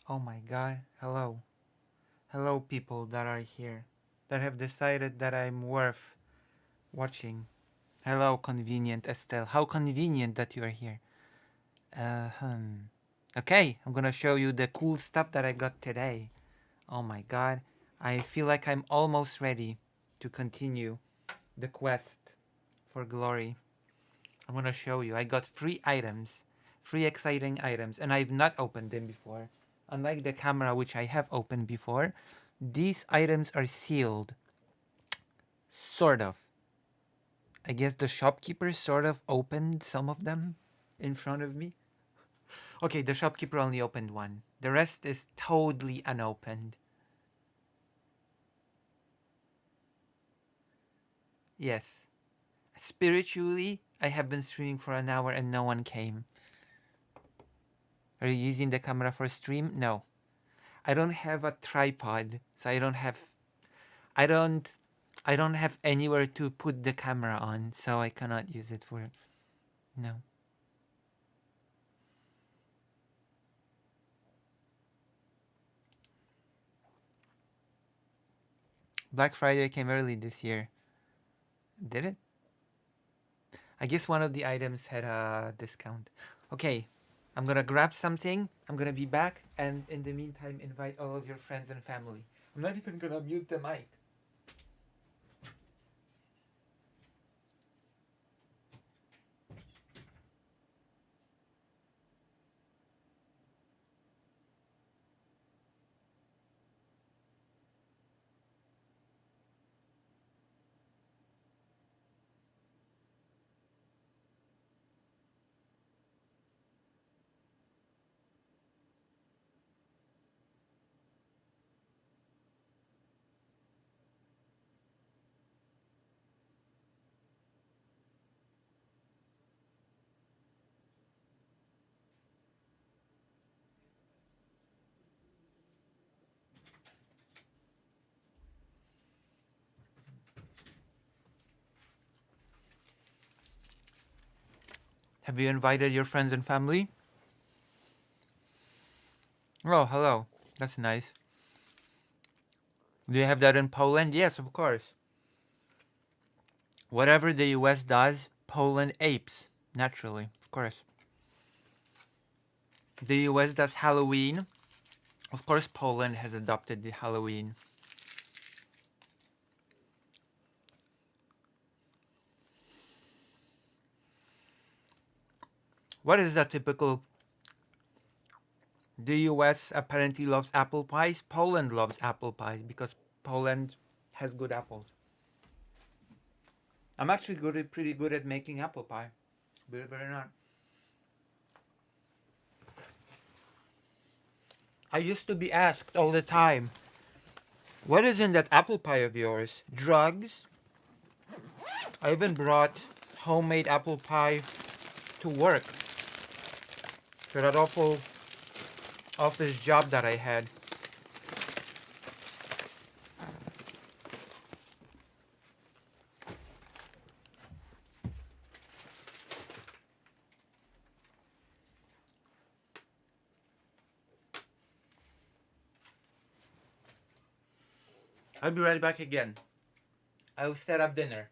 Oh my god, hello. Hello, people that are here, that have decided that I'm worth watching. Hello, convenient Estelle. How convenient that you are here. Okay, I'm gonna show you the cool stuff that I got today. Oh my god, I feel like I'm almost ready to continue the quest for glory. I'm gonna show you. I got free items, free exciting items, and I've not opened them before. Unlike the camera, which I have opened before, these items are sealed. Sort of. I guess the shopkeeper sort of opened some of them in front of me. Okay, the shopkeeper only opened one. The rest is totally unopened. Yes. Spiritually, I have been streaming for an hour and no one came. Are you using the camera for stream? No. I don't have a tripod, so I don't I don't have anywhere to put the camera on, so I cannot use it for no. Black Friday came early this year. Did it? I guess one of the items had a discount. Okay, I'm gonna grab something. I'm gonna be back, and in the meantime, invite all of your friends and family. I'm not even gonna mute the mic. Have you invited your friends and family? Oh, hello. That's nice. Do you have that in Poland? Yes, of course. Whatever the US does, Poland apes. Naturally, of course. The US does Halloween. Of course, Poland has adopted the Halloween. What is that typical? The US apparently loves apple pies. Poland loves apple pies because Poland has good apples. I'm actually pretty good at making apple pie, believe it or not. I used to be asked all the time, what is in that apple pie of yours? Drugs? I even brought homemade apple pie to work for that awful office job that I had. I'll be right back again. I'll set up dinner.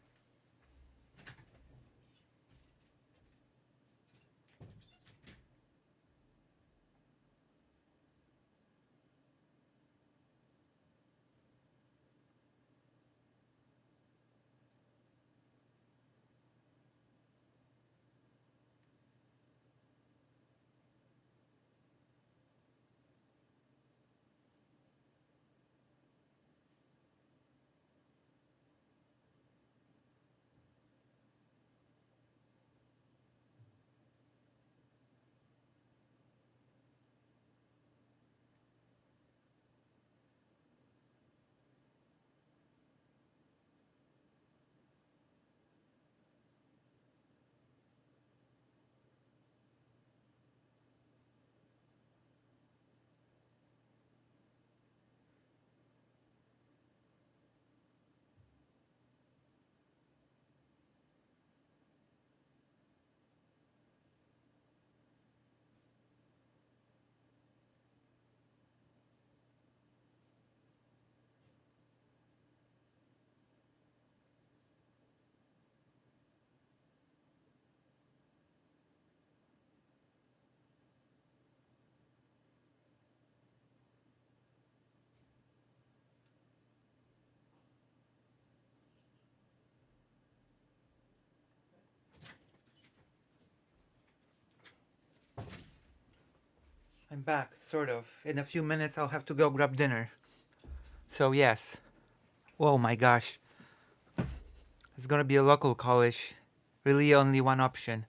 I'm back, sort of. In a few minutes, I'll have to go grab dinner. So, yes. Oh my gosh. It's gonna be a local college. Really, only one option.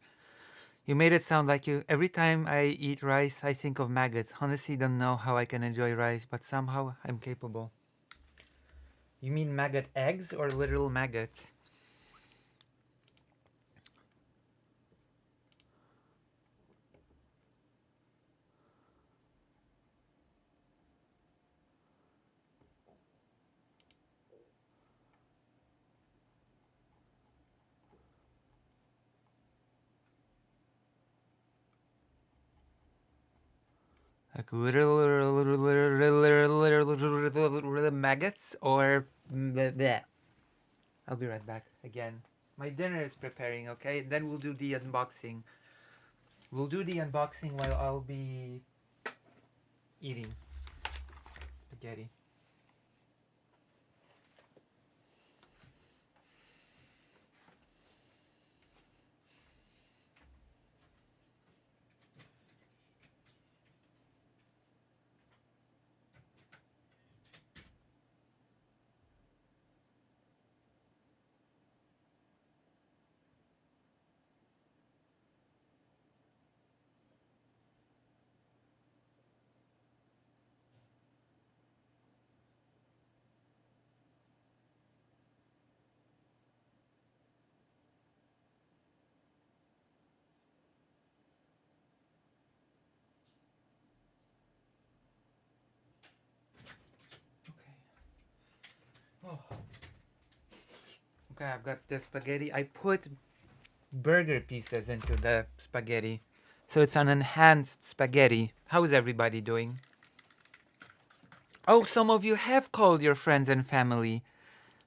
You made it sound like you. Every time I eat rice, I think of maggots. Honestly, don't know how I can enjoy rice, but somehow I'm capable. You mean maggot eggs or literal maggots? Like literal maggots or bleh. I'll be right back again. My dinner is preparing, okay? Then we'll do the unboxing. We'll do the unboxing while I'll be eating spaghetti. Okay. Oh. Okay, I've got the spaghetti. I put burger pieces into the spaghetti. So it's an enhanced spaghetti. How is everybody doing? Oh, some of you have called your friends and family.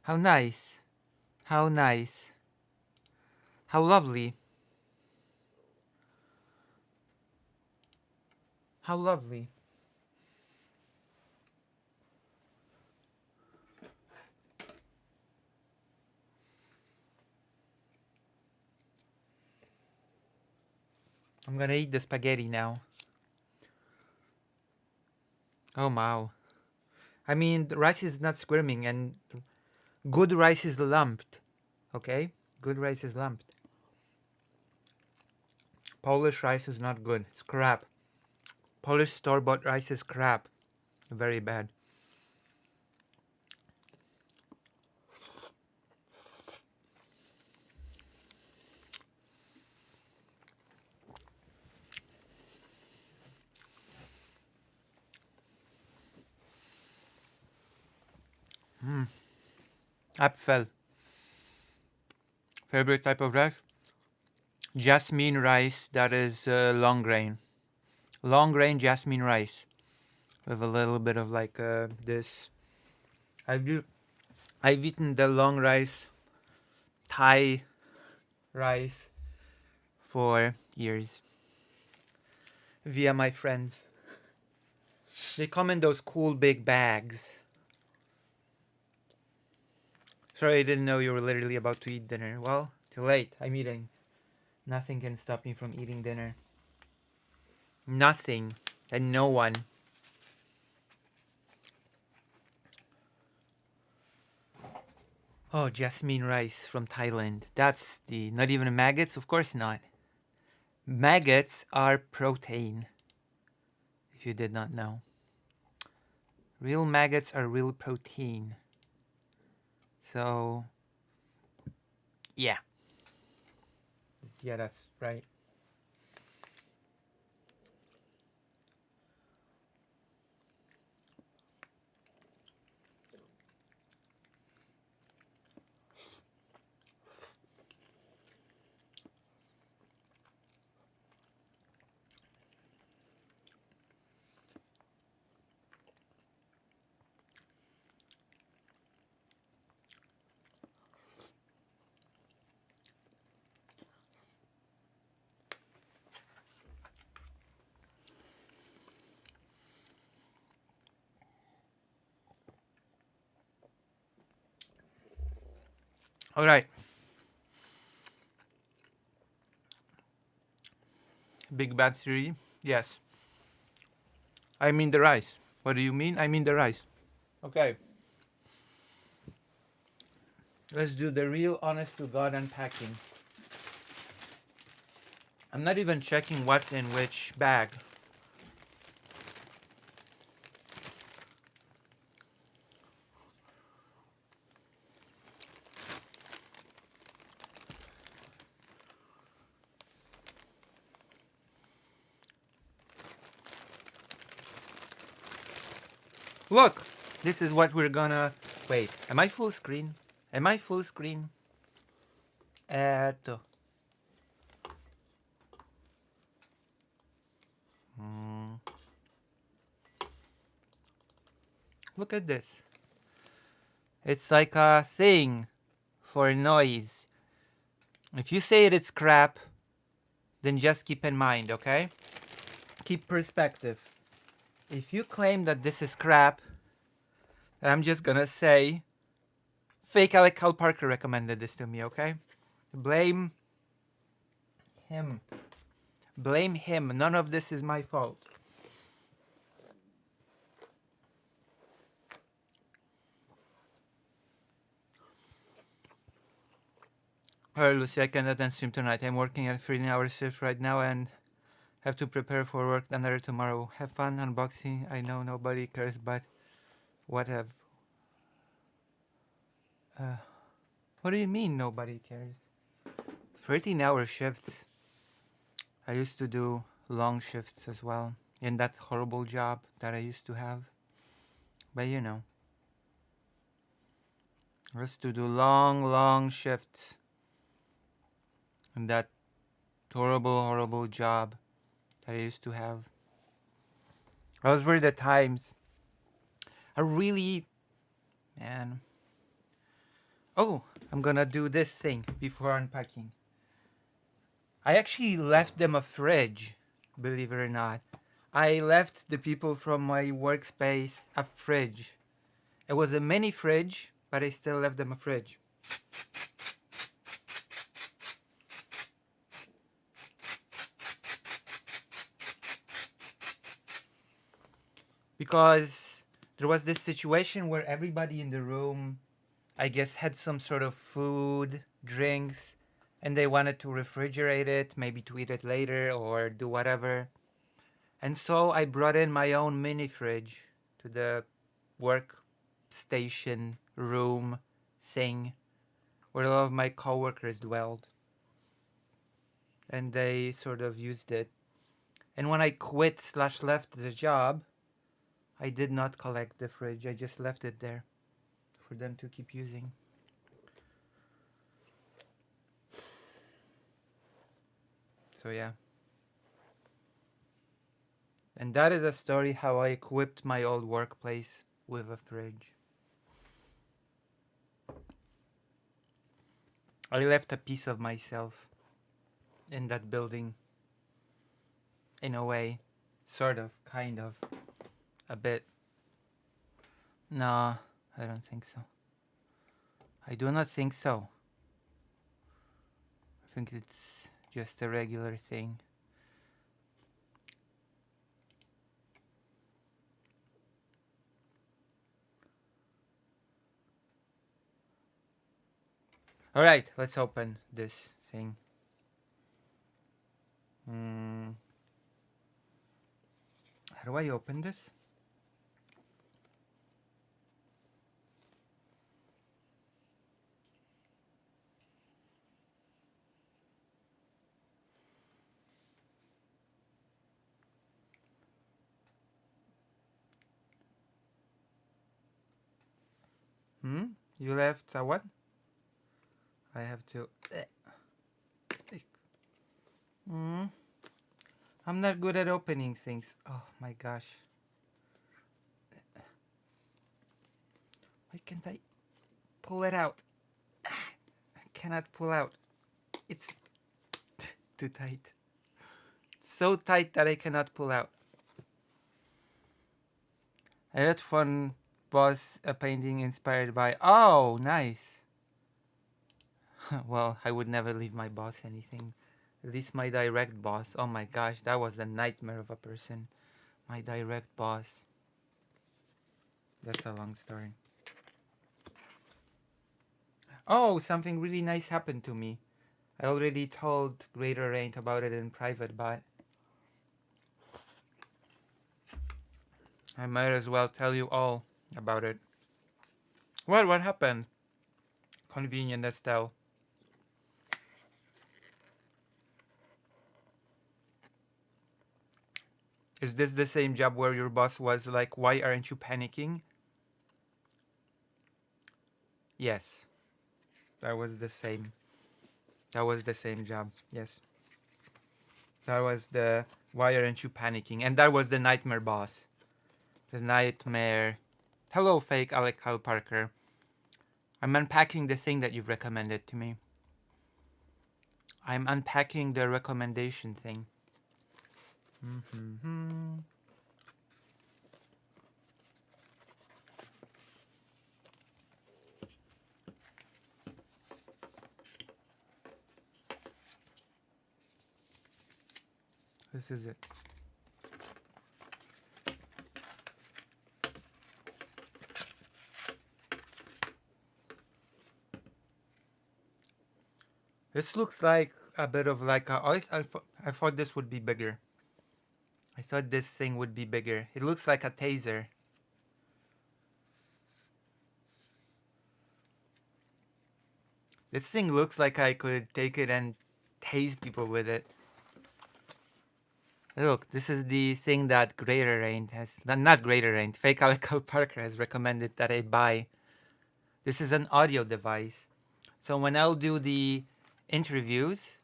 How nice. How nice. How lovely. How lovely. I'm gonna eat the spaghetti now. Oh, wow. I mean, the rice is not squirming, and good rice is lumped. Okay? Good rice is lumped. Polish rice is not good. It's crap. Polish store-bought rice is crap. Very bad. Apfel. Favorite type of rice? Jasmine rice that is long grain. Long grain jasmine rice. With a little bit of like this. I've, I've eaten the long rice, Thai rice for years. Via my friends. They come in those cool big bags. Sorry, I didn't know you were literally about to eat dinner. Well, too late. I'm eating. Nothing can stop me from eating dinner. Nothing. And no one. Oh, jasmine rice from Thailand. That's the... Not even maggots? Of course not. Maggots are protein. If you did not know. Real maggots are real protein. So... Yeah. Yeah, that's right. Alright. Big Bad Theory. Yes. I mean the rice. What do you mean? I mean the rice. Okay. Let's do the real honest to God unpacking. I'm not even checking what's in which bag. Look! This is what we're gonna... Wait, am I full screen? Am I full screen? Eto. Look at this. It's like a thing for noise. If you say it's crap, then just keep in mind, okay? Keep perspective. If you claim that this is crap, then I'm just gonna say, fake Alec Cal Parker recommended this to me, okay? Blame him. Blame him. None of this is my fault. Alright, Lucy, I cannot attend stream tonight. I'm working at a 13-hour shift right now and have to prepare for work another tomorrow. Have fun unboxing. I know nobody cares, but what have... what do you mean nobody cares? 13-hour shifts. I used to do long shifts as well in that horrible job that I used to have. But you know, I used to do long shifts in that horrible job that I used to have. Those were the times. I really, man. Oh, I'm gonna do this thing before unpacking. I actually left them a fridge, believe it or not. I left the people from my workspace a fridge. It was a mini fridge, but I still left them a fridge. Because there was this situation where everybody in the room, I guess, had some sort of food, drinks, and they wanted to refrigerate it, maybe to eat it later or do whatever. And so I brought in my own mini fridge to the workstation room thing where a lot of my coworkers dwelled. And they sort of used it. And when I quit / left the job, I did not collect the fridge. I just left it there for them to keep using. So yeah. And that is a story how I equipped my old workplace with a fridge. I left a piece of myself in that building. In a way. Sort of. Kind of. A bit. No, I don't think so. I do not think so. I think it's just a regular thing. Alright, let's open this thing. How do I open this? You left a what? I have to... I'm not good at opening things. Oh my gosh. Why can't I pull it out? I cannot pull out. It's too tight. It's so tight that I cannot pull out. I had fun was a painting inspired by... Oh, nice. Well, I would never leave my boss anything. At least my direct boss. Oh my gosh, that was a nightmare of a person. My direct boss. That's a long story. Oh, something really nice happened to me. I already told Greater Rain about it in private, but I might as well tell you all about it. Well, what happened? Convenient, Estelle. Is this the same job where your boss was like, why aren't you panicking? Yes, that was the same. That was the same job. Yes. That was the why aren't you panicking? And that was the nightmare boss. The nightmare. Hello, fake Alec Kyle Parker. I'm unpacking the thing that you've recommended to me. I'm unpacking the recommendation thing. Mm-hmm. This is it. This looks like a bit of like a. I thought this would be bigger. I thought this thing would be bigger. It looks like a taser. This thing looks like I could take it and tase people with it. Look, this is the thing that Greater Rain has. Not Greater Rain. Fake Alec Parker has recommended that I buy. This is an audio device. So when I'll do the interviews,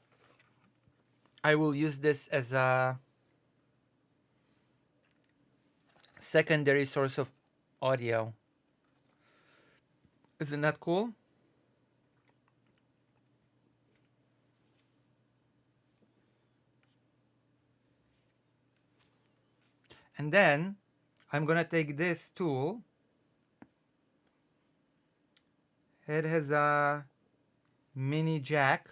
I will use this as a secondary source of audio. Isn't that cool? And then I'm gonna take this tool. It has a mini jack.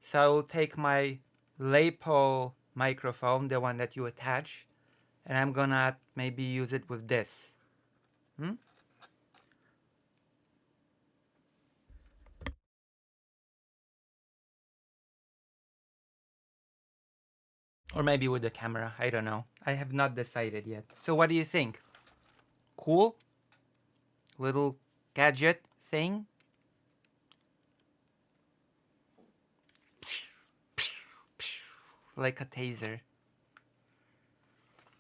So I will take my lapel microphone, the one that you attach, and I'm gonna maybe use it with this. Or maybe with the camera, I don't know. I have not decided yet. So what do you think? Cool? Little gadget thing? Like a taser.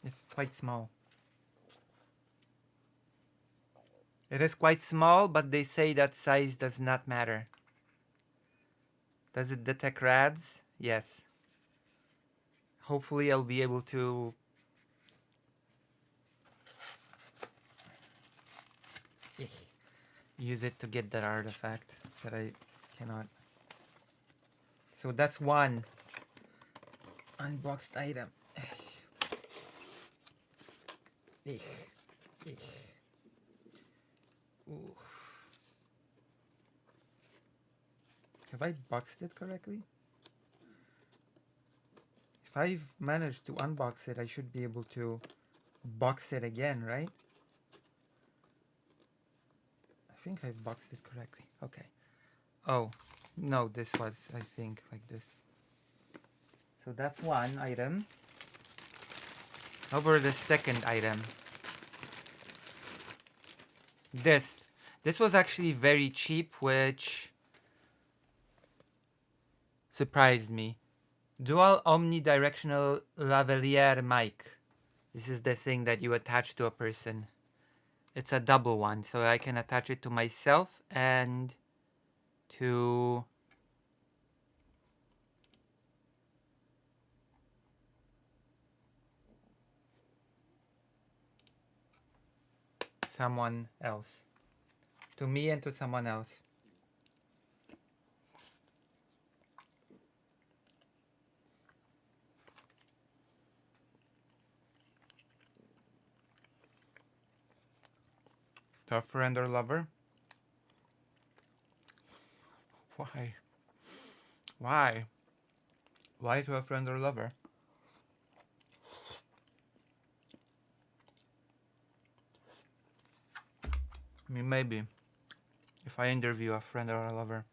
It's quite small. It is quite small, but they say that size does not matter. Does it detect rads? Yes. Hopefully I'll be able to use it to get that artifact that I cannot. So that's one unboxed item. Ooh. Have I boxed it correctly? If I've managed to unbox it, I should be able to box it again, right? I think I've boxed it correctly. Okay. Oh, no, this was, I think, like this. So that's one item. Over the second item. This was actually very cheap, which surprised me. Dual omnidirectional lavalier mic. This is the thing that you attach to a person. It's a double one, so I can attach it to myself and to someone else. To me and to someone else. To a friend or lover. Why? Why? Why to a friend or lover? I mean, maybe if I interview a friend or a lover,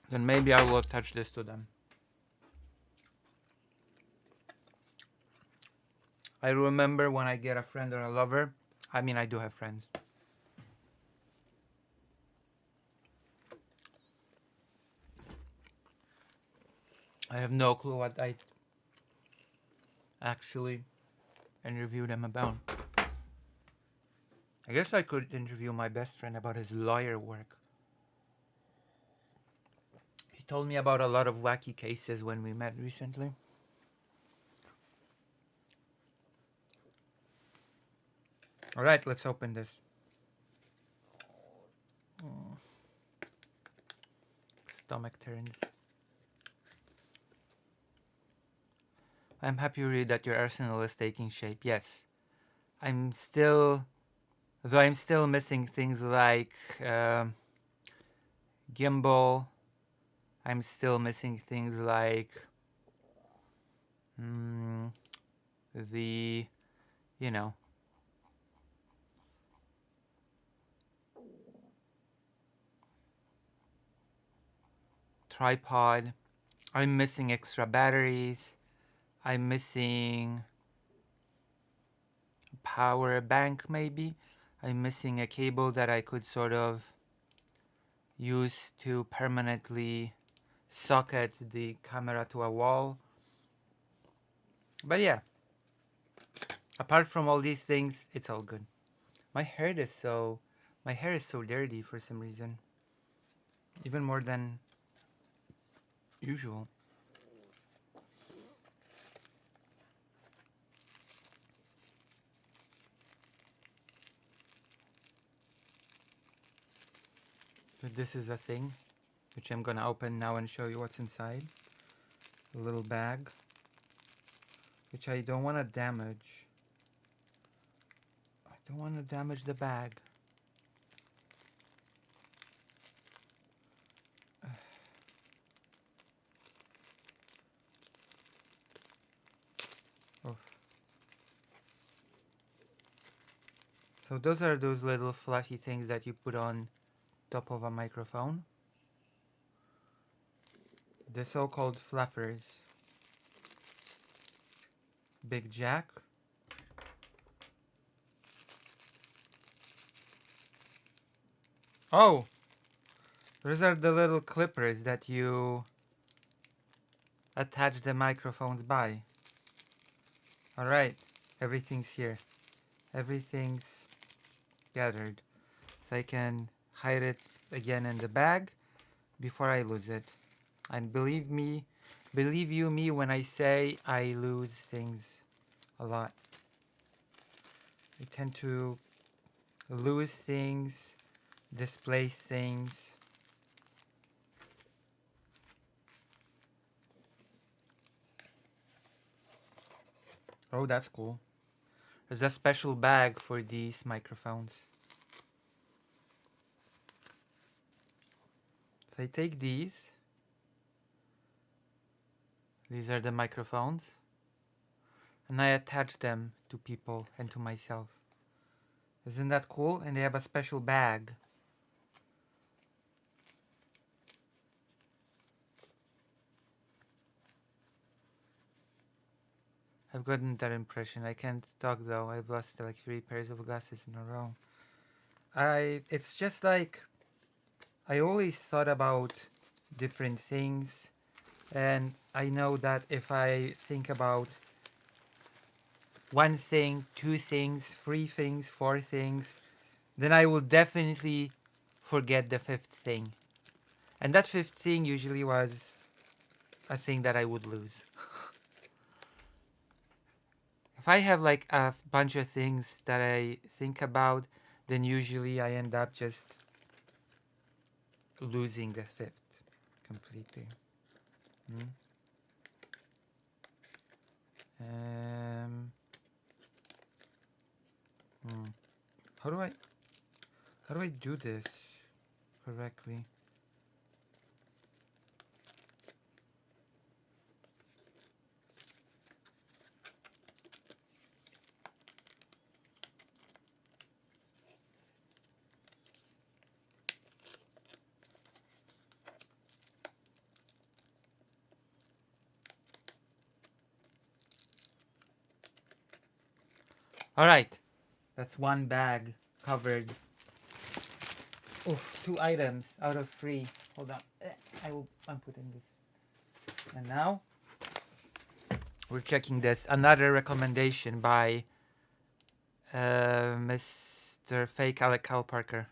then maybe I will attach this to them. I remember when I get a friend or a lover, I mean, I do have friends. I have no clue what I actually interview them about. I guess I could interview my best friend about his lawyer work. He told me about a lot of wacky cases when we met recently. Alright, let's open this. Stomach turns. I'm happy to read that your arsenal is taking shape. Yes. I'm still missing things like gimbal. I'm still missing things like the, you know, tripod. I'm missing extra batteries. I'm missing power bank maybe. I'm missing a cable that I could sort of use to permanently socket the camera to a wall. But yeah, apart from all these things, it's all good. My hair is so dirty for some reason. Even more than usual. But this is a thing which I'm gonna open now and show you what's inside. A little bag which I don't want to damage. I don't want to damage the bag. Oh. So those are those little fluffy things that you put on top of a microphone. The so-called fluffers. Big jack. Oh! Those are the little clippers that you attach the microphones by. Alright, everything's here. Everything's gathered. So I can hide it again in the bag before I lose it. And believe you me when I say I lose things a lot. I tend to lose things, displace things. Oh, that's cool. There's a special bag for these microphones. So I take these. These are the microphones. And I attach them to people and to myself. Isn't that cool? And they have a special bag. I've gotten that impression. I can't talk though. I've lost like 3 pairs of glasses in a row. It's just like I always thought about different things, and I know that if I think about 1 thing, 2 things, 3 things, 4 things, then I will definitely forget the 5th thing. And that 5th thing usually was a thing that I would lose. If I have like a bunch of things that I think about, then usually I end up just losing the 5th completely. How do I do this correctly? All right, that's one bag covered. Oh, 2 items out of 3. Hold on. I'm putting this. And now we're checking this. Another recommendation by Mr. Fake Alec Cal Parker.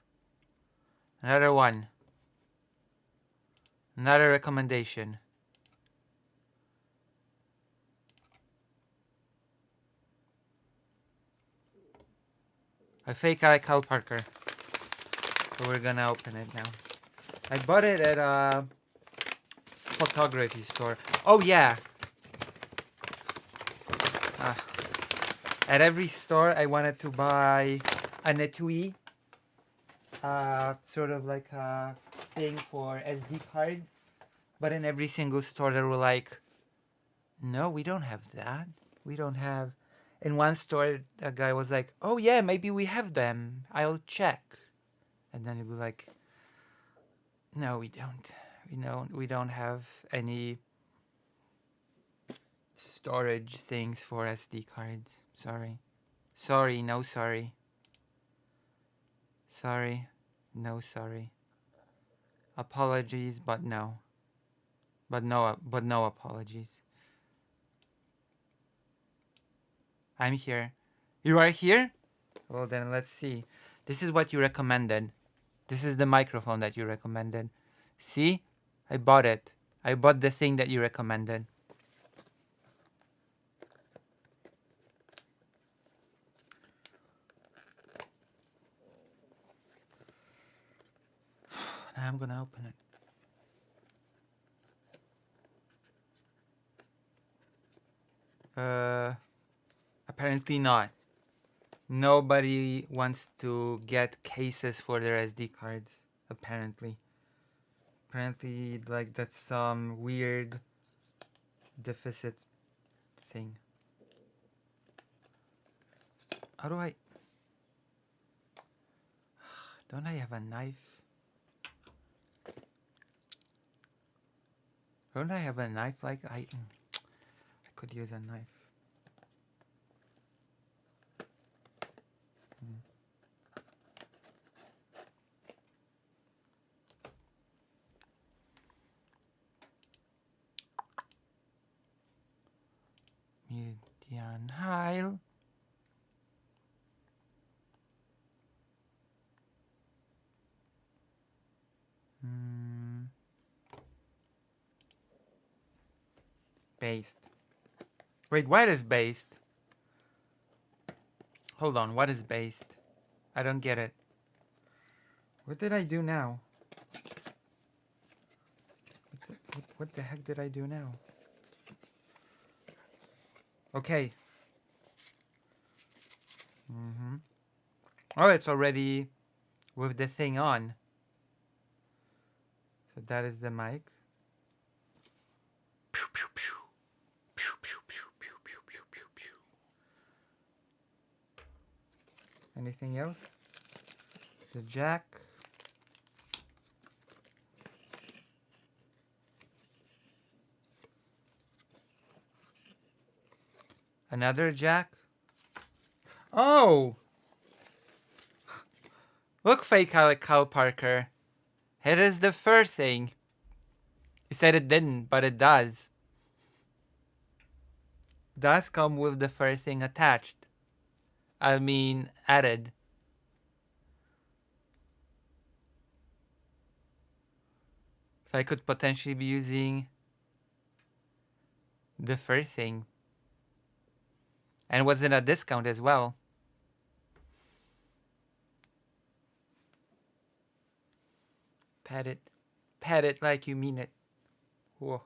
Another one. Another recommendation. A Fake Alec Cal Parker. So we're gonna open it now. I bought it at a photography store. Oh yeah. At every store I wanted to buy an etui. Sort of like a thing for SD cards. But in every single store they were like, no, we don't have that. We don't have. In one store, a guy was like, oh yeah, maybe we have them. I'll check. And then he'd be like, no, we don't. We don't have any storage things for SD cards. Sorry. Sorry, no sorry. Sorry, no sorry. Apologies, but no. But no apologies. I'm here. You are here? Well then, let's see. This is what you recommended. This is the microphone that you recommended. See? I bought it. I bought the thing that you recommended. Now I'm gonna open it. Apparently not. Nobody wants to get cases for their SD cards. Apparently, like that's some weird deficit thing. How do I? Don't I have a knife? Don't I have a knife? Like I could use a knife. Median Heil. Based. Wait, what is based? Hold on, what is based? I don't get it. What did I do now? What the heck did I do now? Okay. Oh, it's already with the thing on. So that is the mic. Anything else? The jack. Another jack. Oh! Look, Fake Alec Cal Parker. Here is the fur thing. You said it didn't, but it does. Does come with the fur thing attached. I mean, added. So I could potentially be using the fur thing. And was in a discount as well. Pat it. Pat it like you mean it. Whoa.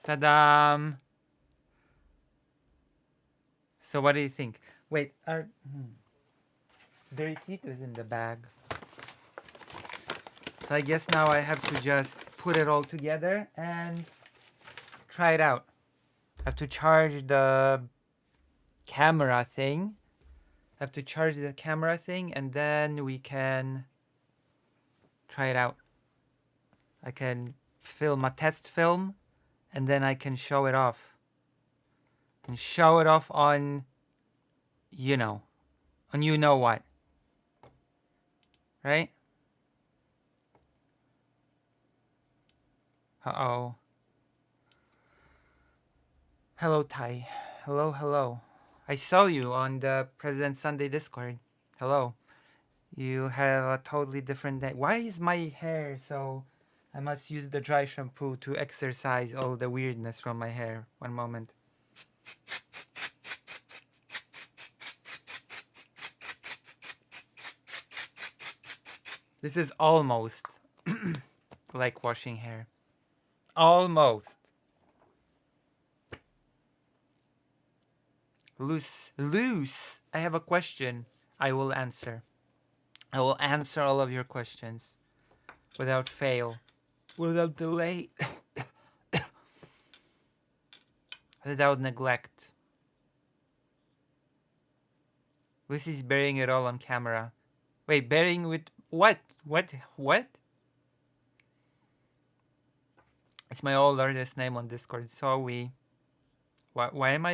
Ta-da! So what do you think? Wait, The receipt is in the bag. So I guess now I have to just put it all together and try it out. I have to charge the camera thing. I have to charge the camera thing and then we can try it out. I can film a test film and then I can show it off. And show it off on, on you know what. Right? Uh-oh. Hello, Ty. Hello, hello. I saw you on the President Sunday Discord. Hello. You have a totally different day. Why is my hair so... I must use the dry shampoo to exercise all the weirdness from my hair. One moment. This is almost like washing hair. Almost. Loose. I have a question. I will answer. I will answer all of your questions without fail, without delay, without neglect. Lucy's burying it all on camera. Wait, burying with what? What? It's my old artist name on Discord. So we. What am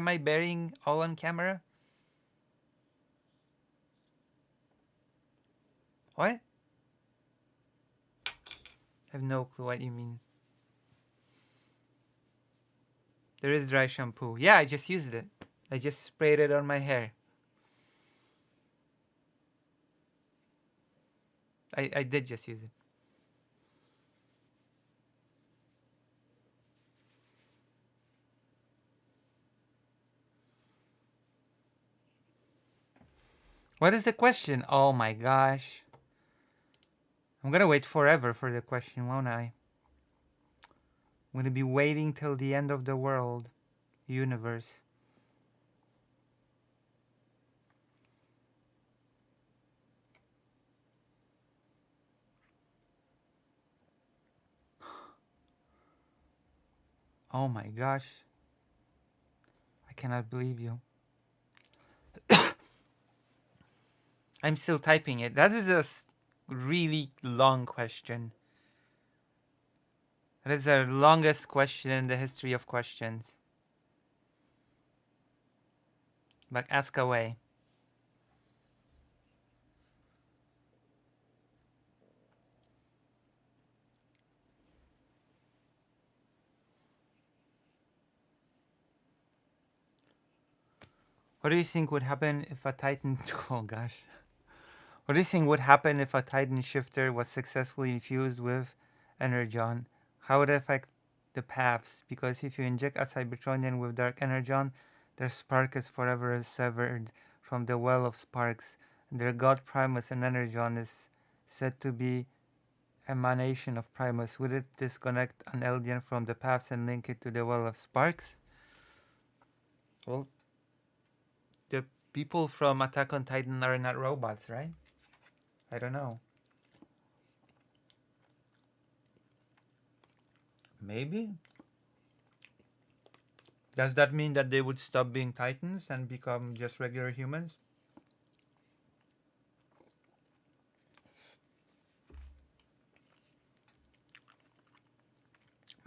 I burying all on camera? What? I have no clue what you mean. There is dry shampoo. Yeah, I just used it. I just sprayed it on my hair. I did just use it. What is the question? Oh my gosh. I'm gonna wait forever for the question, won't I? I'm gonna be waiting till the end of the world. Universe. Oh my gosh. I cannot believe you. I'm still typing it. That is a really long question. That is the longest question in the history of questions. But ask away. What do you think would happen if a Titan... Oh gosh. What do you think would happen if a Titan shifter was successfully infused with Energon? How would it affect the paths? Because if you inject a Cybertronian with Dark Energon, their spark is forever severed from the well of sparks. And their god Primus and Energon is said to be emanation of Primus. Would it disconnect an Eldian from the paths and link it to the well of sparks? Well, the people from Attack on Titan are not robots, right? I don't know. Maybe? Does that mean that they would stop being Titans and become just regular humans?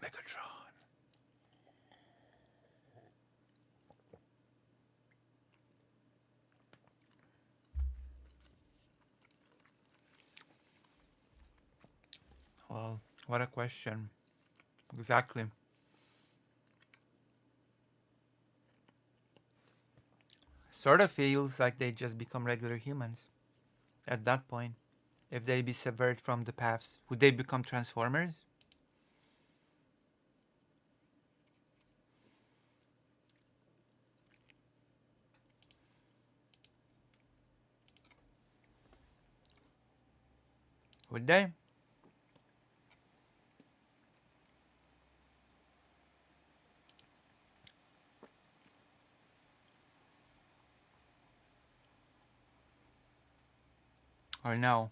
Megatron. Well, what a question. Exactly. Sort of feels like they just become regular humans at that point. If they be severed from the paths, would they become Transformers? Would they? Or no?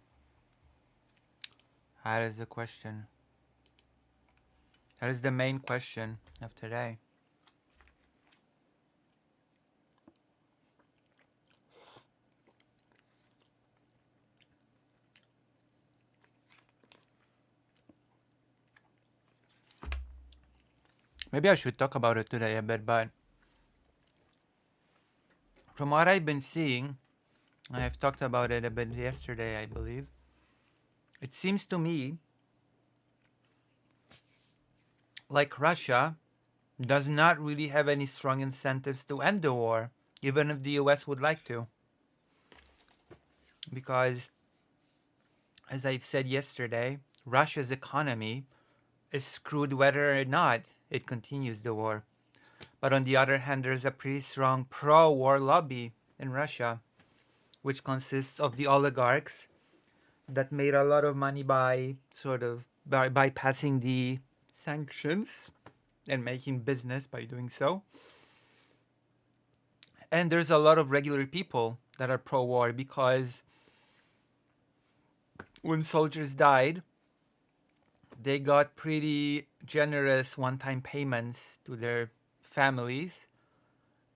That is the question. That is the main question of today. Maybe I should talk about it today a bit, but from what I've been seeing, I've talked about it a bit yesterday, I believe. It seems to me like Russia does not really have any strong incentives to end the war, even if the US would like to. Because, as I've said yesterday, Russia's economy is screwed whether or not it continues the war. But on the other hand, there's a pretty strong pro war lobby in Russia, which consists of the oligarchs that made a lot of money by bypassing the sanctions and making business by doing so. And there's a lot of regular people that are pro war because when soldiers died, they got pretty generous one time payments to their families.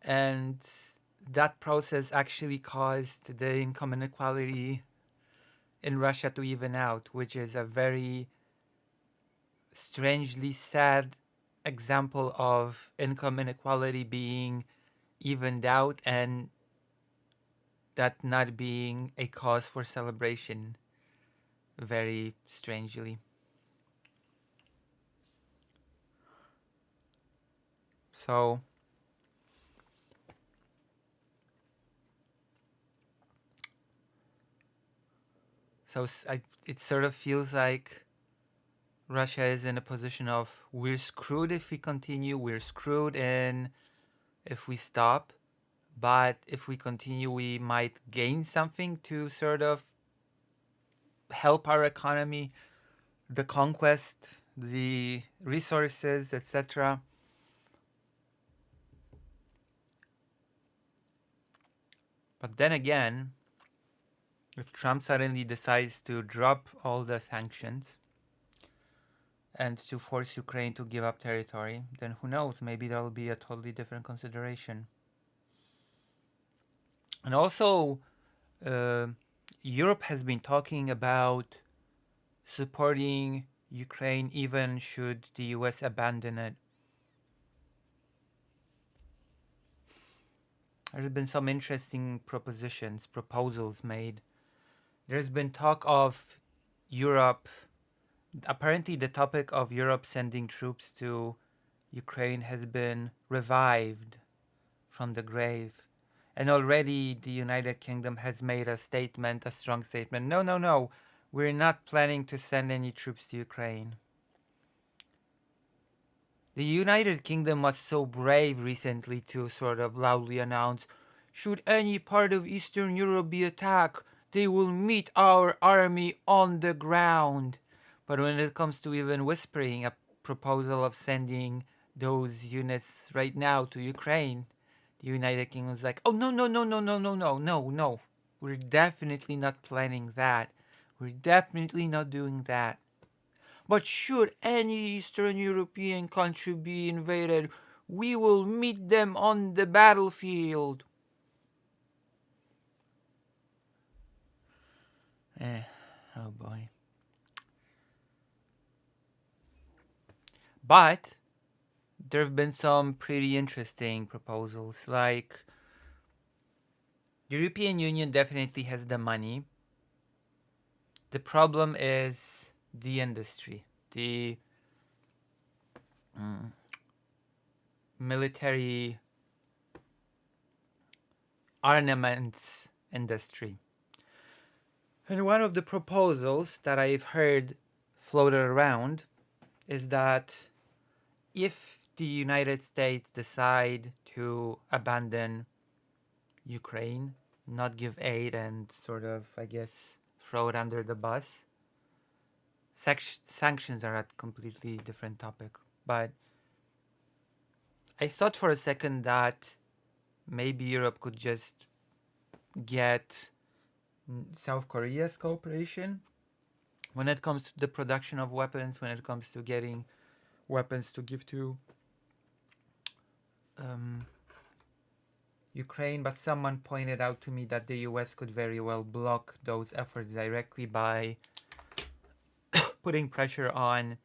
And that process actually caused the income inequality in Russia to even out, which is a very strangely sad example of income inequality being evened out and that not being a cause for celebration, very strangely. So, it sort of feels like Russia is in a position of we're screwed if we continue, we're screwed in if we stop, but if we continue, we might gain something to sort of help our economy, the conquest, the resources, etc. But then again, if Trump suddenly decides to drop all the sanctions and to force Ukraine to give up territory, then who knows? Maybe that'll be a totally different consideration. And also, uh, Europe has been talking about supporting Ukraine even should the US abandon it. There's been some interesting proposals made. There's been talk of Europe, apparently the topic of Europe sending troops to Ukraine has been revived from the grave. And already the United Kingdom has made a statement, a strong statement. No, no, no. We're not planning to send any troops to Ukraine. The United Kingdom was so brave recently to sort of loudly announce, should any part of Eastern Europe be attacked, they will meet our army on the ground. But when it comes to even whispering a proposal of sending those units right now to Ukraine, the United Kingdom is like, oh, no, no, no, no, no, no, no, no, no. We're definitely not planning that. We're definitely not doing that. But should any Eastern European country be invaded, we will meet them on the battlefield. Oh boy. But there have been some pretty interesting proposals. Like, the European Union definitely has the money. The problem is the industry, the military armaments industry. And one of the proposals that I've heard floated around is that if the United States decide to abandon Ukraine, not give aid and sort of, I guess, throw it under the bus, sanctions are a completely different topic. But I thought for a second that maybe Europe could just get South Korea's cooperation when it comes to the production of weapons, when it comes to getting weapons to give to um, Ukraine. But someone pointed out to me that the US could very well block those efforts directly by putting pressure on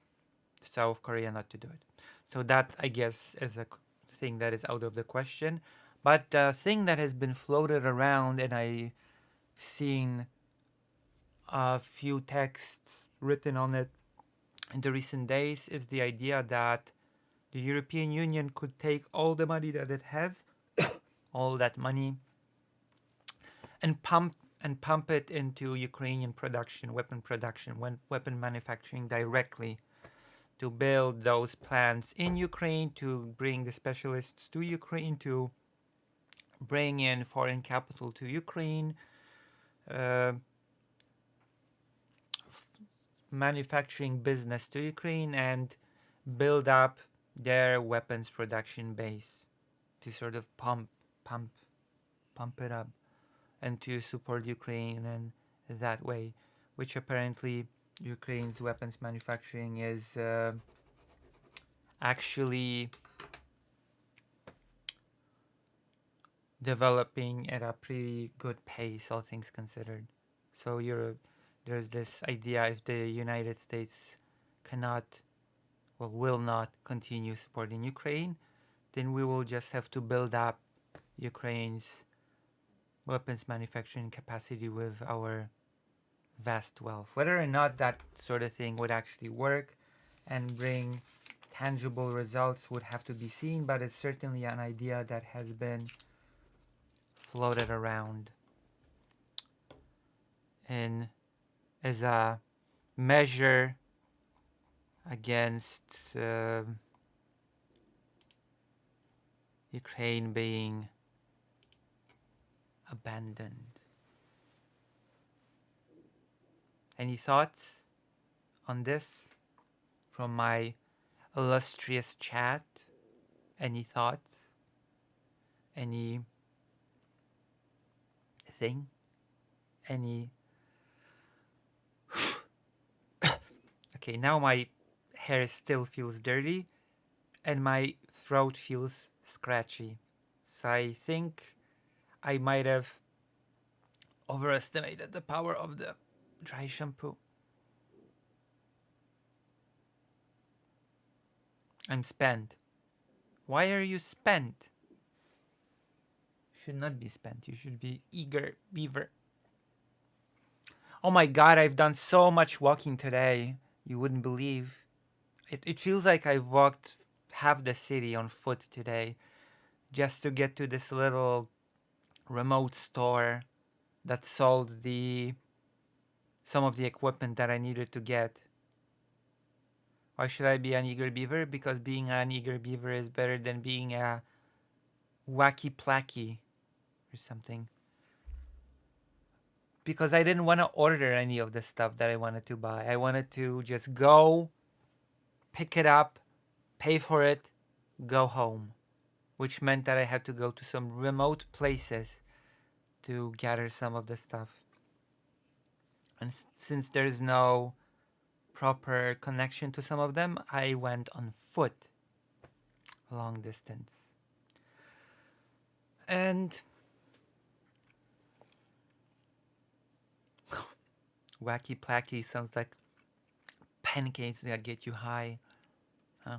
South Korea not to do it. So that, I guess, is a thing that is out of the question. But the thing that has been floated around, and I've seen a few texts written on it in the recent days, is the idea that the European Union could take all the money that it has, all that money, and pump it into Ukrainian production, weapon manufacturing directly, to build those plants in Ukraine, to bring the specialists to Ukraine, to bring in foreign capital to Ukraine, uh, manufacturing business to Ukraine, and build up their weapons production base to sort of pump, pump it up, and to support Ukraine in that way, which apparently Ukraine's weapons manufacturing is actually developing at a pretty good pace, all things considered. So there's this idea, if the United States cannot, well, will not continue supporting Ukraine, then we will just have to build up Ukraine's weapons manufacturing capacity with our vast wealth. Whether or not that sort of thing would actually work and bring tangible results would have to be seen, but it's certainly an idea that has been floated around in as a measure against Ukraine being abandoned. Any thoughts on this from my illustrious chat? Any thoughts? Any thing? Any? Okay, now my hair still feels dirty and my throat feels scratchy. So I think I might have overestimated the power of the dry shampoo. I'm spent. Why are you spent? You should not be spent. You should be eager beaver. Oh my god, I've done so much walking today. You wouldn't believe. It feels like I've walked half the city on foot today just to get to this little remote store that sold some of the equipment that I needed to get. Why should I be an eager beaver? Because being an eager beaver is better than being a wacky placky or something. Because I didn't want to order any of the stuff that I wanted to buy. I wanted to just go, pick it up, pay for it, go home. Which meant that I had to go to some remote places to gather some of the stuff. And since there's no proper connection to some of them, I went on foot long distance. And wacky placky sounds like pancakes that get you high. Huh?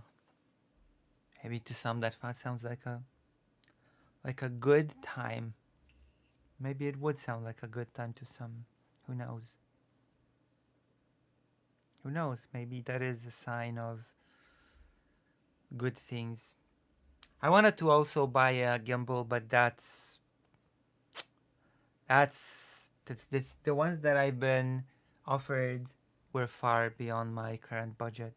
Maybe to some that sounds like a good time. Maybe it would sound like a good time to some. Who knows? Who knows? Maybe that is a sign of good things. I wanted to also buy a gimbal, but that's the ones that I've been offered were far beyond my current budget.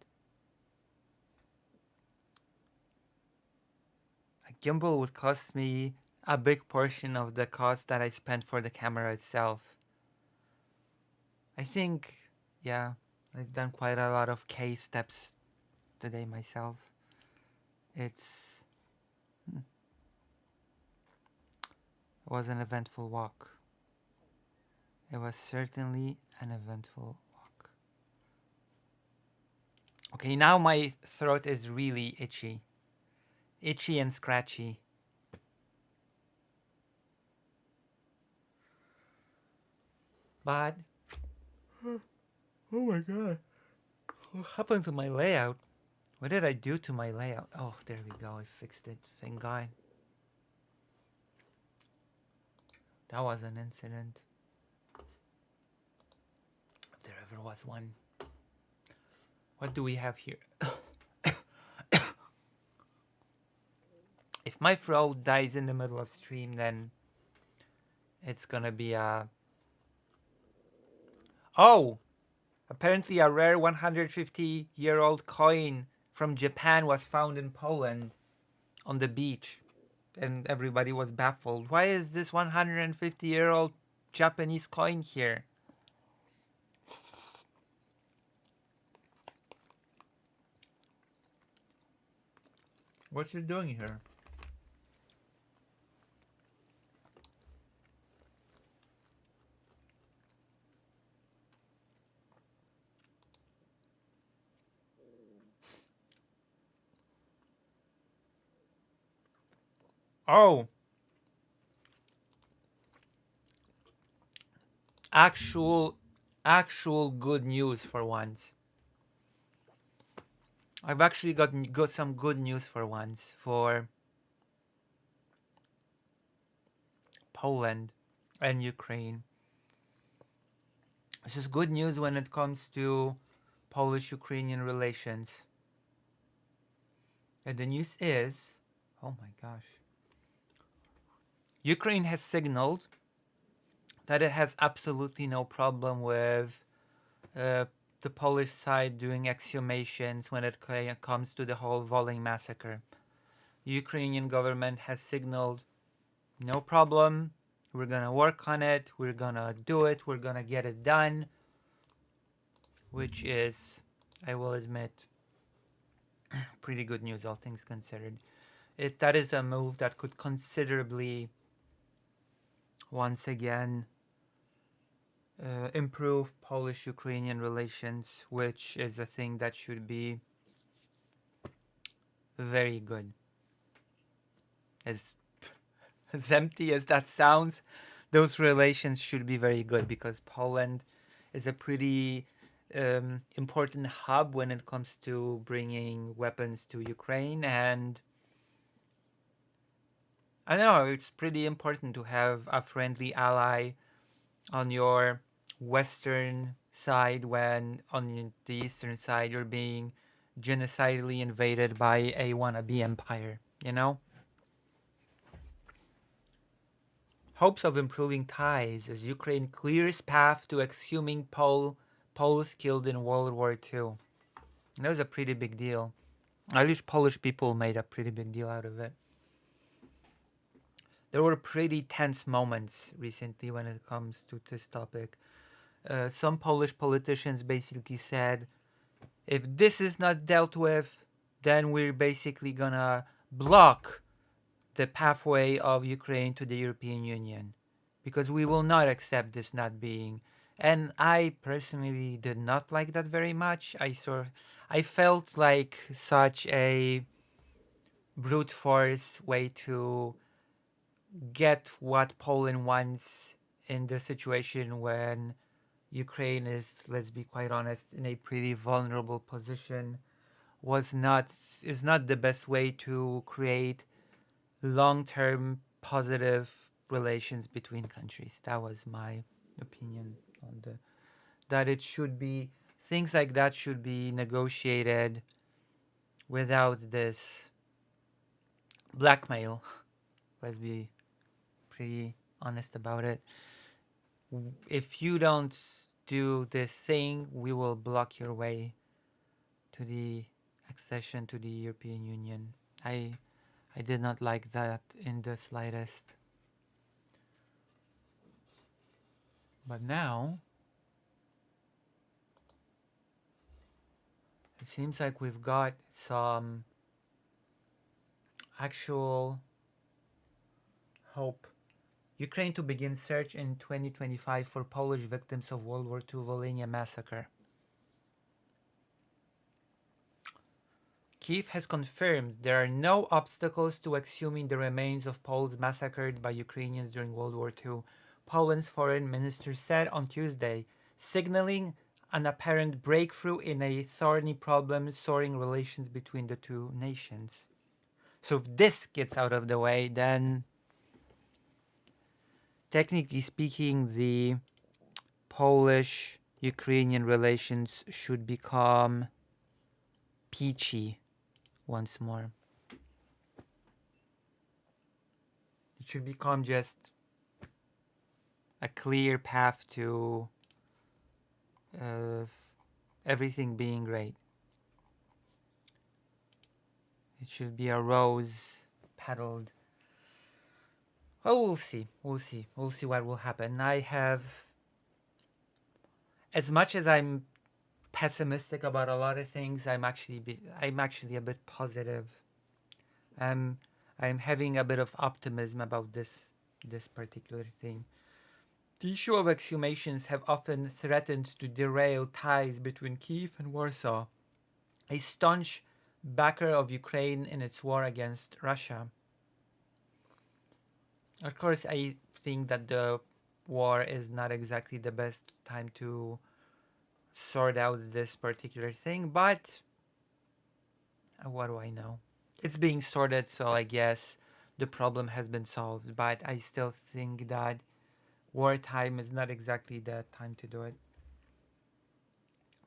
A gimbal would cost me a big portion of the cost that I spent for the camera itself. I think, yeah, I've done quite a lot of case steps today myself. It was an eventful walk. It was certainly an eventful walk. Okay, now my throat is really itchy. Itchy and scratchy. But, oh my god. What happened to my layout? What did I do to my layout? Oh, there we go. I fixed it. Thank God. That was an incident. If there ever was one. What do we have here? If my throat dies in the middle of stream, then it's gonna be a... Oh! Apparently a rare 150-year-old coin from Japan was found in Poland on the beach. And everybody was baffled. Why is this 150-year-old Japanese coin here? What's it doing here? Oh! Actual good news for once. I've actually got some good news for once for Poland and Ukraine. This is good news when it comes to Polish-Ukrainian relations. And the news is, oh my gosh, Ukraine has signaled that it has absolutely no problem with the Polish side doing exhumations when it comes to the whole Volyn massacre. The Ukrainian government has signaled, no problem, we're gonna work on it, we're gonna do it, we're gonna get it done, which is, I will admit, pretty good news, all things considered. That is a move that could considerably, once again, improve Polish-Ukrainian relations, which is a thing that should be very good. As empty as that sounds, those relations should be very good because Poland is a pretty important hub when it comes to bringing weapons to Ukraine, and I don't know, it's pretty important to have a friendly ally on your western side when on the eastern side you're being genocidally invaded by a wannabe empire, you know? Hopes of improving ties as Ukraine clears path to exhuming Poles killed in World War II. That was a pretty big deal. At least Polish people made a pretty big deal out of it. There were pretty tense moments recently when it comes to this topic. Some Polish politicians basically said, if this is not dealt with, then we're basically gonna block the pathway of Ukraine to the European Union because we will not accept this not being. And I personally did not like that very much. I felt like such a brute force way to get what Poland wants in the situation when Ukraine is, let's be quite honest, in a pretty vulnerable position, is not the best way to create long-term positive relations between countries. That was my opinion on that it should be, things like that should be negotiated without this blackmail. Let's be pretty honest about it. If you don't do this thing, we will block your way to the accession to the European Union. I did not like that in the slightest. But now, it seems like we've got some actual hope Ukraine to begin search in 2025 for Polish victims of World War II Volhynia massacre. Kyiv has confirmed there are no obstacles to exhuming the remains of Poles massacred by Ukrainians during World War II, Poland's foreign minister said on Tuesday, signaling an apparent breakthrough in a thorny problem soaring relations between the two nations. So if this gets out of the way, then technically speaking, the Polish-Ukrainian relations should become peachy once more. It should become just a clear path to everything being great. It should be a rose petaled. Oh, we'll see. We'll see. We'll see what will happen. I have, as much as I'm pessimistic about a lot of things, I'm actually a bit positive. I'm having a bit of optimism about this particular thing. The issue of exhumations have often threatened to derail ties between Kyiv and Warsaw, a staunch backer of Ukraine in its war against Russia. Of course, I think that the war is not exactly the best time to sort out this particular thing, but what do I know? It's being sorted, so I guess the problem has been solved, but I still think that wartime is not exactly the time to do it.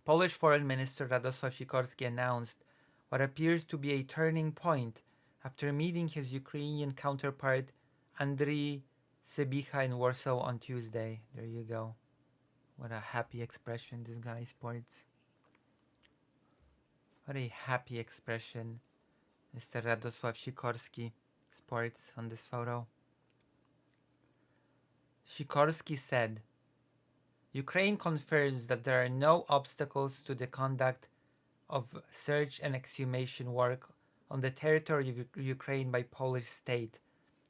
Polish Foreign Minister Radosław Sikorski announced what appears to be a turning point after meeting his Ukrainian counterpart Andriy Sybiha in Warsaw on Tuesday. There you go. What a happy expression this guy sports. What a happy expression Mr. Radosław Sikorski sports on this photo. Sikorski said, Ukraine confirms that there are no obstacles to the conduct of search and exhumation work on the territory of Ukraine by Polish state,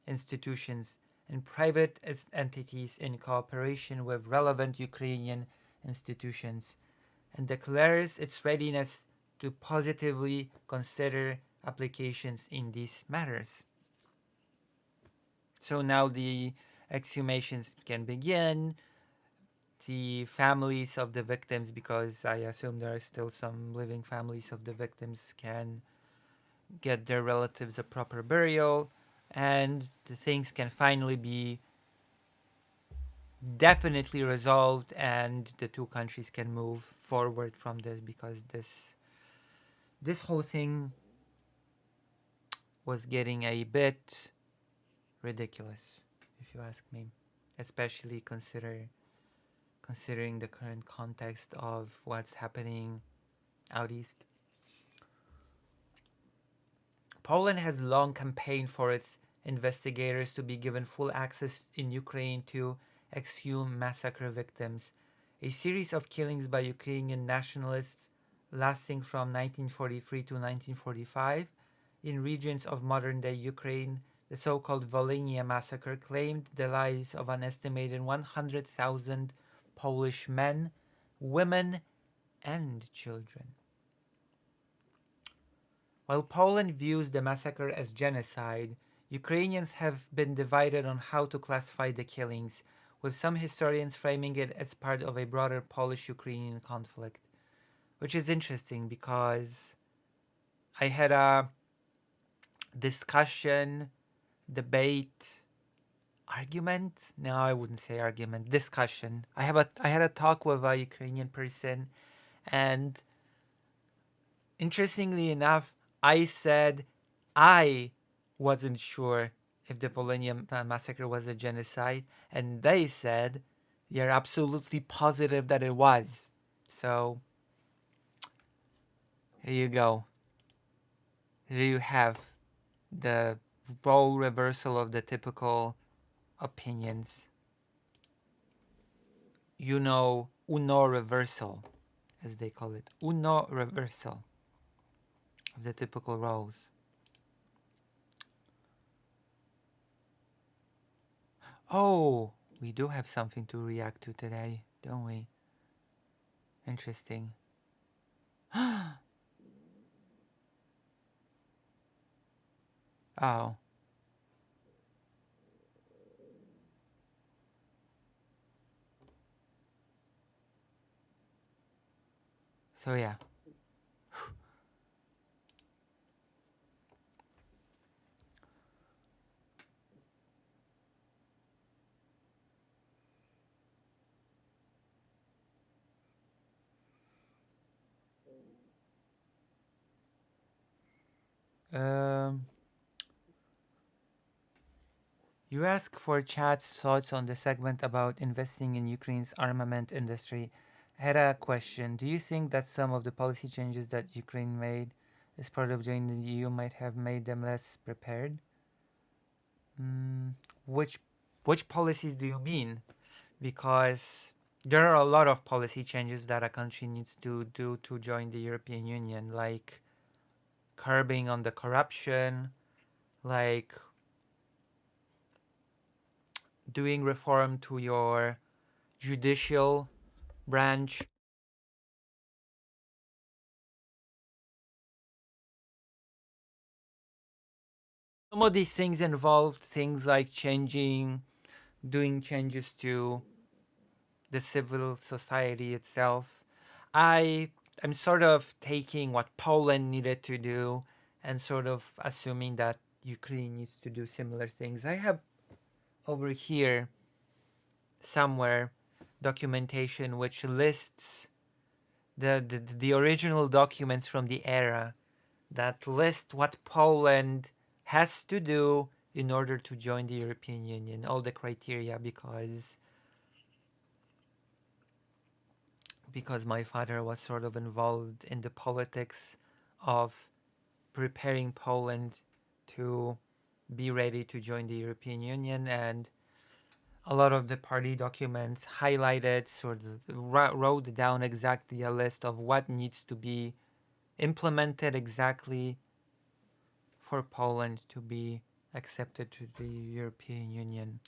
institutions, and private entities in cooperation with relevant Ukrainian institutions, and declares its readiness to positively consider applications in these matters. So now the exhumations can begin. The families of the victims, because I assume there are still some living families of the victims, can get their relatives a proper burial, and the things can finally be definitely resolved, and the two countries can move forward from this, because this whole thing was getting a bit ridiculous, if you ask me, especially considering the current context of what's happening out east. Poland has long campaigned for its investigators to be given full access in Ukraine to exhume massacre victims, a series of killings by Ukrainian nationalists lasting from 1943 to 1945 in regions of modern-day Ukraine. The so-called Volhynia massacre claimed the lives of an estimated 100,000 Polish men, women, and children. While Poland views the massacre as genocide, Ukrainians have been divided on how to classify the killings, with some historians framing it as part of a broader Polish-Ukrainian conflict. Which is interesting because I had a discussion, debate, argument? No, I wouldn't say argument. Discussion. I had a talk with a Ukrainian person, and interestingly enough, I said I wasn't sure if the Volhynia massacre was a genocide, and they said you're absolutely positive that it was. So here you go. Here you have the role reversal of the typical opinions. Uno reversal, as they call it. Uno reversal of the typical roles. Oh, we do have something to react to today, don't we? Interesting. Oh, so yeah. Um, you ask for chat's thoughts on the segment about investing in Ukraine's armament industry. I had a question. Do you think that some of the policy changes that Ukraine made as part of joining the EU might have made them less prepared? Mm, which which policies do you mean? Because there are a lot of policy changes that a country needs to do to join the European Union, like curbing on the corruption, like doing reform to your judicial branch. Some of these things involve things like doing changes to the civil society itself. I am sort of taking what Poland needed to do and sort of assuming that Ukraine needs to do similar things. I have over here somewhere documentation which lists the original documents from the era that list what Poland has to do in order to join the European Union, all the criteria, because my father was sort of involved in the politics of preparing Poland to be ready to join the European Union, and a lot of the party documents highlighted, sort of wrote down exactly a list of what needs to be implemented exactly for Poland to be accepted to the European Union.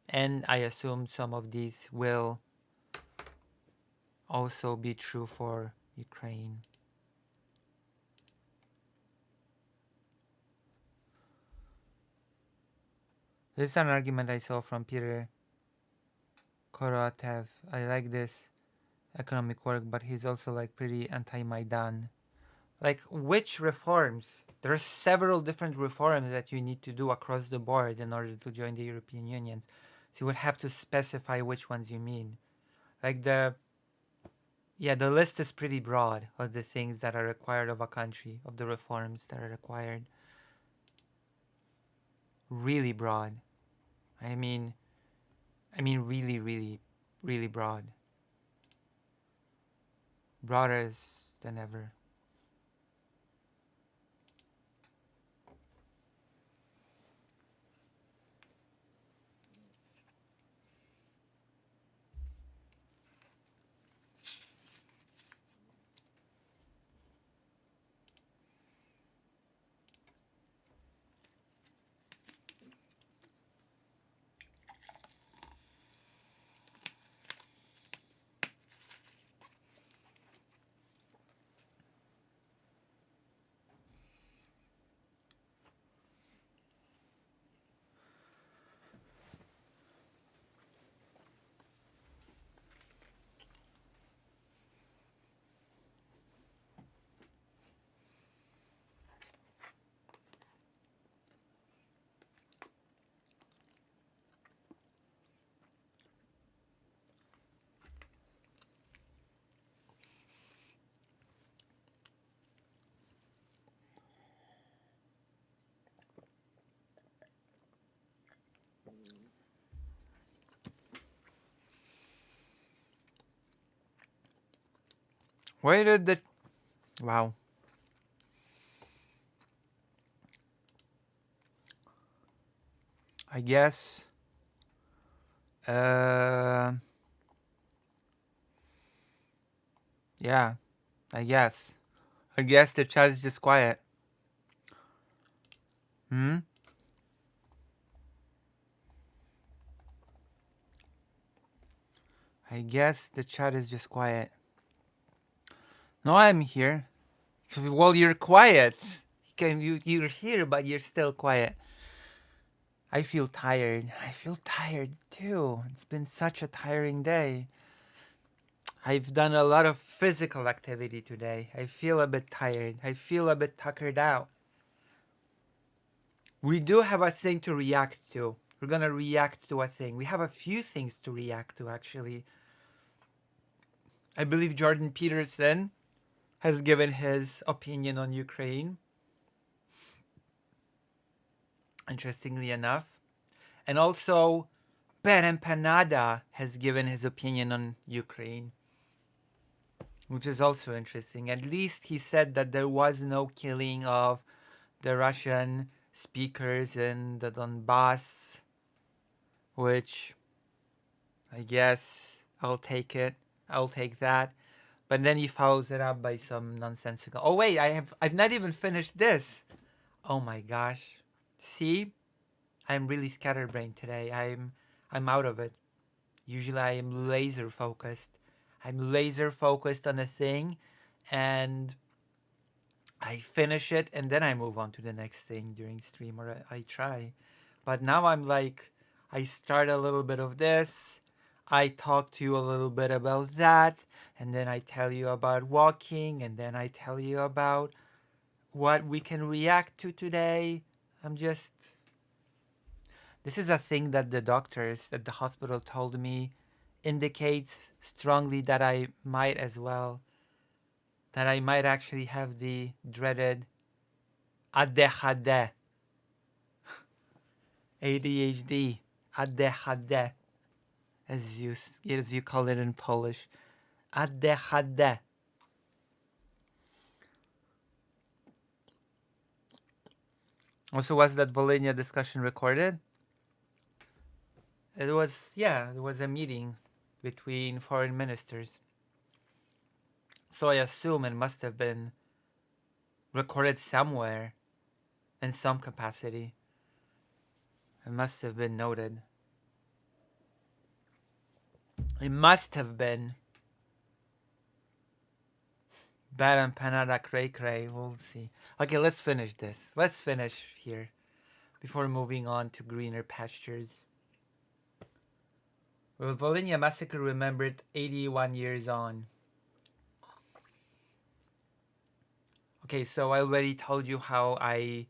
And I assume some of these will also be true for Ukraine. This is an argument I saw from Peter Korotev. I like this economic work, but he's also like pretty anti-Maidan. Like, which reforms? There are several different reforms that you need to do across the board in order to join the European Union. So you would have to specify which ones you mean. Like the list is pretty broad of the things that are required of a country, of the reforms that are required. Really broad. I mean, really, really, really broad. Broader than ever. Why did the wow? I guess. Uh, yeah. I guess. I guess the chat is just quiet. Hmm. I guess the chat is just quiet. No, I'm here. Well, you're quiet. You're here, but you're still quiet. I feel tired. I feel tired too. It's been such a tiring day. I've done a lot of physical activity today. I feel a bit tired. I feel a bit tuckered out. We do have a thing to react to. We're gonna react to a thing. We have a few things to react to, actually. I believe Jordan Peterson has given his opinion on Ukraine, interestingly enough. And also, Per Empanada has given his opinion on Ukraine, which is also interesting. At least he said that there was no killing of the Russian speakers in the Donbass, which I guess I'll take it. I'll take that. But then he follows it up by some nonsensical. Oh wait, I've not even finished this. Oh my gosh. See? I'm really scatterbrained today. I'm out of it. Usually I am laser focused. I'm laser focused on a thing and I finish it and then I move on to the next thing during stream, or I try. But now I'm like, I start a little bit of this, I talk to you a little bit about that, and then I tell you about walking, and then I tell you about what we can react to today. This is a thing that the doctors at the hospital told me indicates strongly that I might as well, that I might actually have the dreaded ADHD, ADHD, ADHD, as you call it in Polish, ADHD. Also, was that Volhynia discussion recorded? It was a meeting between foreign ministers. So I assume it must have been recorded somewhere in some capacity. It must have been noted. It must have been. Bad empanada cray cray. We'll see. Okay, let's finish this. Let's finish here before moving on to greener pastures. Well, Volhynia massacre remembered 81 years on. Okay, so I already told you how I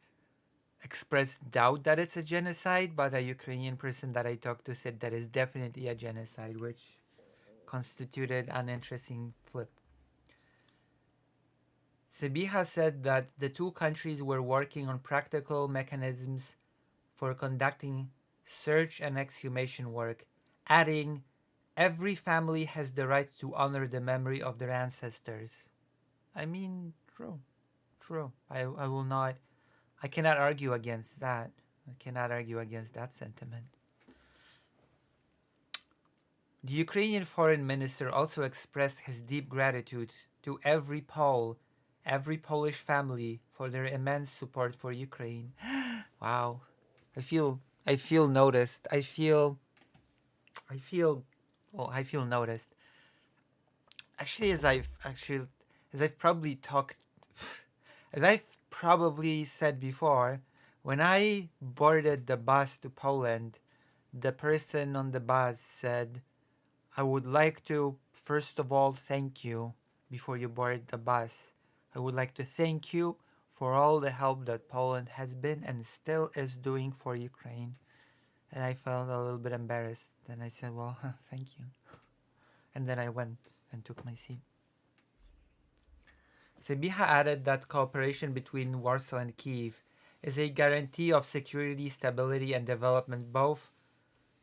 expressed doubt that it's a genocide, but a Ukrainian person that I talked to said that is definitely a genocide, which constituted an interesting flip. Sebiha said that the two countries were working on practical mechanisms for conducting search and exhumation work, adding, every family has the right to honor the memory of their ancestors. I mean, true. I will not, I cannot argue against that. I cannot argue against that sentiment. The Ukrainian foreign minister also expressed his deep gratitude to every Polish family for their immense support for Ukraine. Wow. I feel noticed. I feel noticed. Actually, as I've probably talked, as I've probably said before, when I boarded the bus to Poland, the person on the bus said, I would like to first of all thank you before you board the bus. I would like to thank you for all the help that Poland has been and still is doing for Ukraine. And I felt a little bit embarrassed. And I said, well, thank you. And then I went and took my seat. Sebiha added that cooperation between Warsaw and Kiev is a guarantee of security, stability, and development both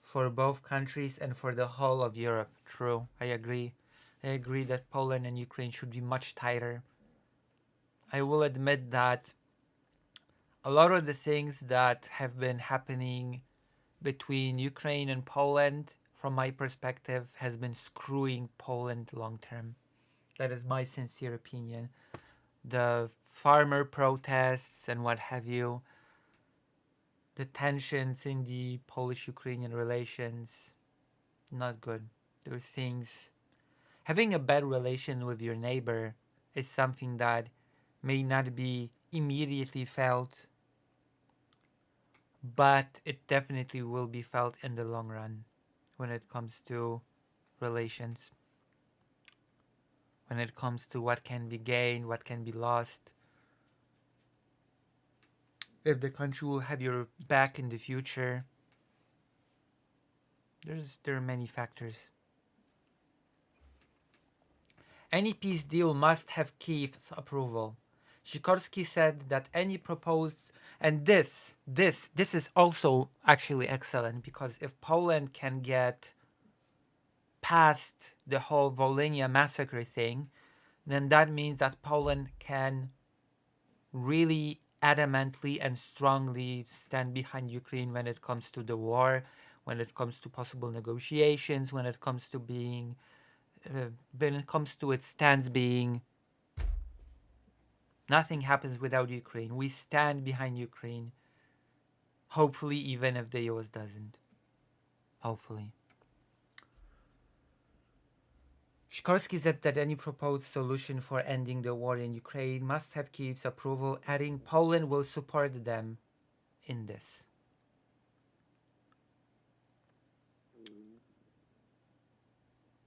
for both countries and for the whole of Europe. True, I agree. I agree that Poland and Ukraine should be much tighter. I will admit that a lot of the things that have been happening between Ukraine and Poland, from my perspective, has been screwing Poland long term. That is my sincere opinion. The farmer protests and what have you, the tensions in the Polish-Ukrainian relations, not good. those things. Having a bad relation with your neighbor is something that may not be immediately felt, but it definitely will be felt in the long run when it comes to relations, when it comes to what can be gained, what can be lost. If the country will have your back in the future, there are many factors. Any peace deal must have Kiev's approval. Sikorski said that any proposed, and this is also actually excellent, because if Poland can get past the whole Volhynia massacre thing, then that means that Poland can really adamantly and strongly stand behind Ukraine when it comes to the war, when it comes to possible negotiations, when it comes to being, when it comes to its stance being, nothing happens without Ukraine. We stand behind Ukraine. Hopefully, even if the US doesn't. Hopefully. Sikorski said that any proposed solution for ending the war in Ukraine must have Kiev's approval, adding Poland will support them in this.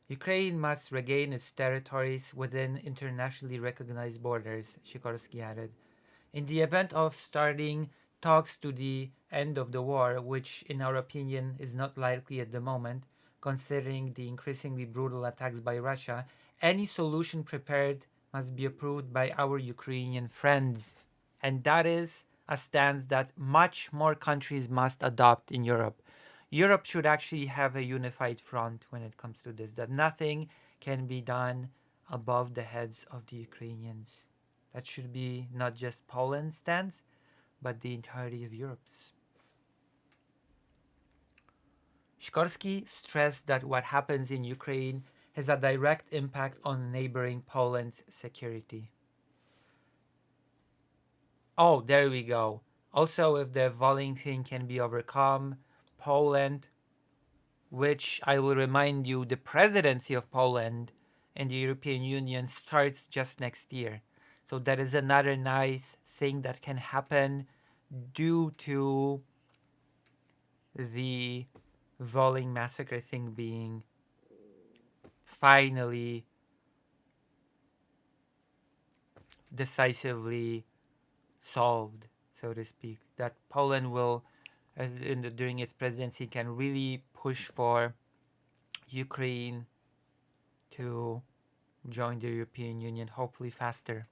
Ukraine must regain its territories within internationally recognized borders, Sikorski added. In the event of starting talks to the end of the war, which in our opinion is not likely at the moment, considering the increasingly brutal attacks by Russia, any solution prepared must be approved by our Ukrainian friends. And that is a stance that much more countries must adopt in Europe. Europe should actually have a unified front when it comes to this, that nothing can be done above the heads of the Ukrainians. That should be not just Poland's stance, but the entirety of Europe's. Sikorski stressed that what happens in Ukraine has a direct impact on neighboring Poland's security. Oh, there we go. Also, if the Volyn thing can be overcome, Poland, which I will remind you, the presidency of Poland in the European Union starts just next year. So that is another nice thing that can happen due to the Volyn massacre thing being finally decisively solved, so to speak. That Poland will, during its presidency, can really push for Ukraine to join the European Union, hopefully faster.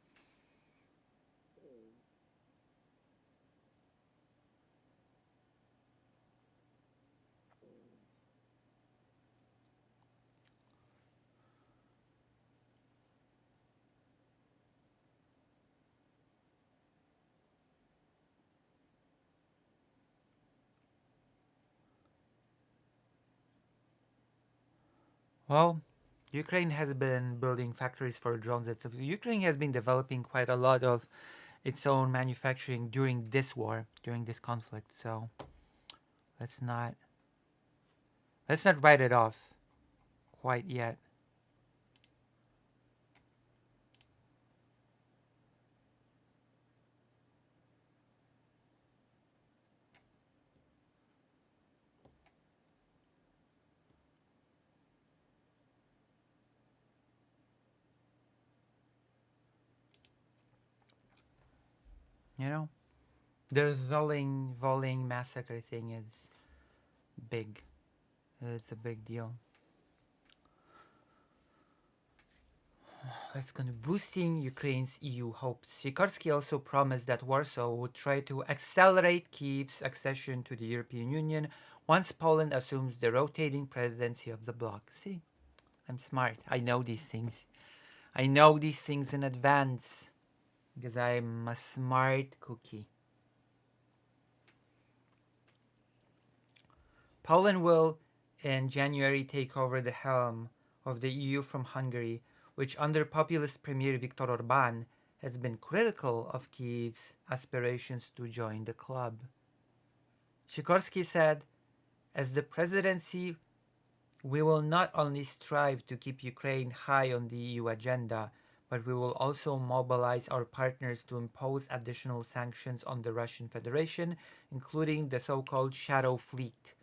Well, Ukraine has been building factories for drones. Ukraine has been developing quite a lot of its own manufacturing during this war, during this conflict. So let's not write it off quite yet. You know, the Volyn massacre thing is big. It's a big deal. Let's go to boosting Ukraine's EU hopes. Sikorski also promised that Warsaw would try to accelerate Kyiv's accession to the European Union once Poland assumes the rotating presidency of the bloc. See, I'm smart. I know these things. I know these things in advance because I'm a smart cookie. Poland will, in January, take over the helm of the EU from Hungary, which under populist Premier Viktor Orbán has been critical of Kyiv's aspirations to join the club. Sikorski said, as the presidency We will not only strive to keep Ukraine high on the EU agenda, but we will also mobilize our partners to impose additional sanctions on the Russian Federation, including the so-called shadow fleet,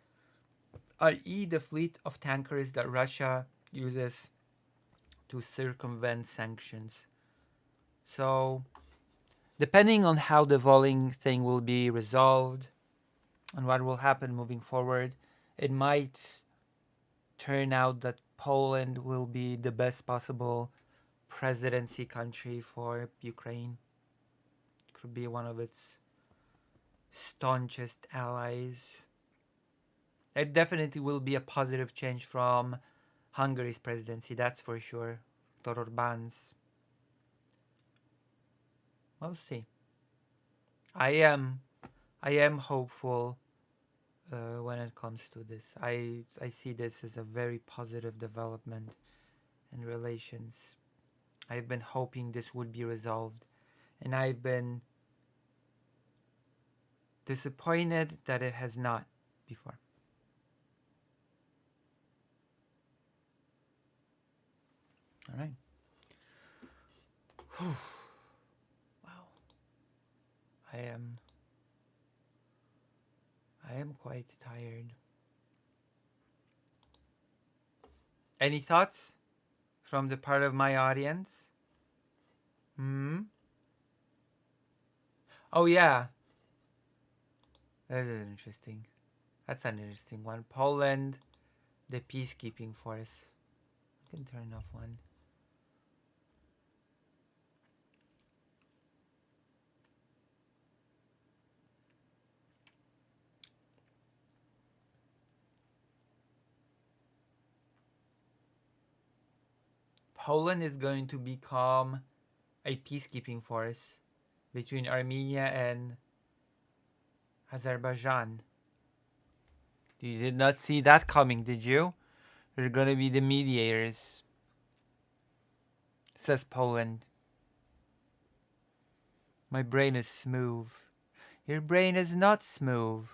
i.e. the fleet of tankers that Russia uses to circumvent sanctions. So, depending on how the Volyn thing will be resolved and what will happen moving forward, it might turn out that Poland will be the best possible presidency country for Ukraine. It could be one of its staunchest allies. It definitely will be a positive change from Hungary's presidency, that's for sure. Viktor Orban's. We'll see. I am hopeful when it comes to this. I see this as a very positive development in relations. I've been hoping this would be resolved, and I've been disappointed that it has not before. All right. Whew. Wow. I am quite tired. Any thoughts from the part of my audience? Oh yeah. That is interesting. That's an interesting one. Poland, the peacekeeping force. I can turn off one. Poland is going to become a peacekeeping force between Armenia and Azerbaijan. You did not see that coming, did you? They're gonna be the mediators, says Poland. My brain is smooth. Your brain is not smooth.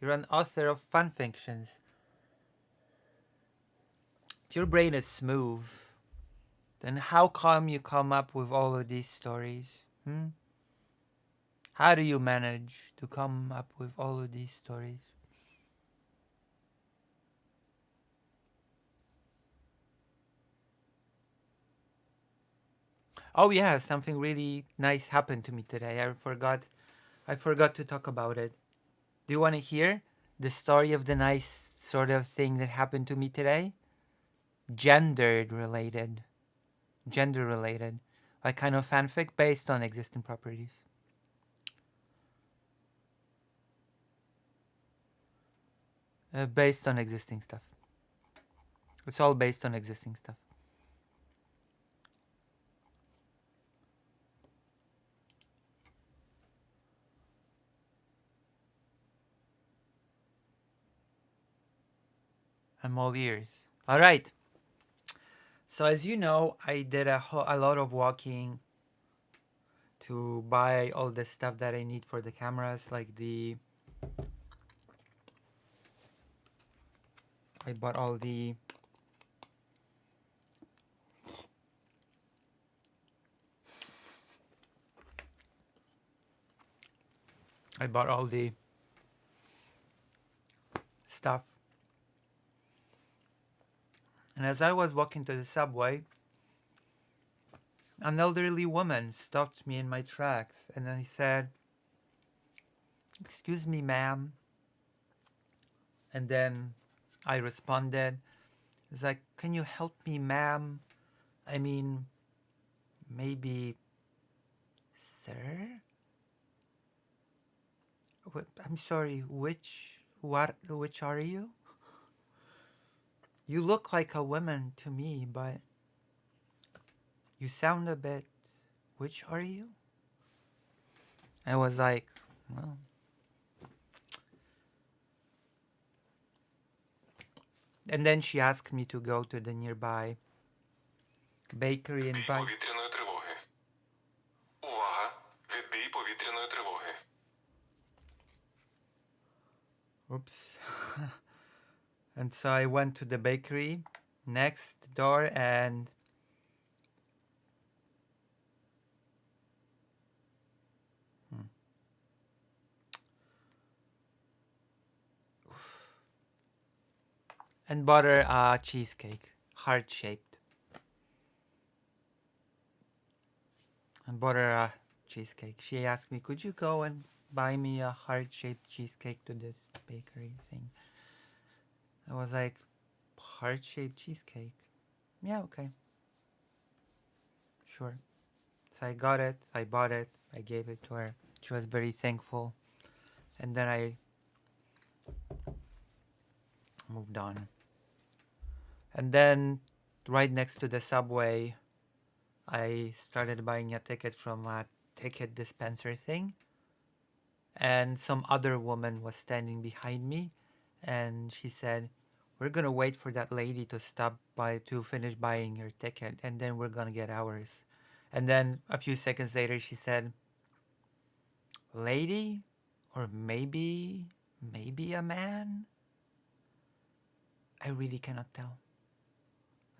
You're an author of fan fictions. If your brain is smooth, then how come you come up with all of these stories? How do you manage to come up with all of these stories? Oh yeah, something really nice happened to me today. I forgot to talk about it. Do you want to hear the story of the nice sort of thing that happened to me today? Gender related. Like kind of fanfic based on existing properties. Based on existing stuff. It's all based on existing stuff. I'm all ears. All right. So as you know, I did a lot of walking to buy all the stuff that I need for the cameras, like I bought all the stuff. And as I was walking to the subway, an elderly woman stopped me in my tracks and then he said, "Excuse me, ma'am." And then I responded, it's like, "Can you help me, ma'am? I mean, maybe, sir?" I'm sorry, which are you? You look like a woman to me, but you sound a bit, which are you? I was like, well. And then she asked me to go to the nearby bakery and buy. Повітряної тривоги. Увага! Відбій повітряної тривоги. Oops. And so I went to the bakery next door and bought her a cheesecake, heart shaped. And bought her a cheesecake. She asked me, "Could you go and buy me a heart shaped cheesecake to this bakery thing?" I was like, "Heart shaped cheesecake? Yeah, okay, sure." So I got it, I bought it, I gave it to her. She was very thankful. And then I moved on. And then, right next to the subway, I started buying a ticket from a ticket dispenser thing. And some other woman was standing behind me. And she said, "We're gonna wait for that lady to stop by to finish buying her ticket. And then we're gonna get ours." And then a few seconds later, she said, "Lady? Or maybe a man?" I really cannot tell.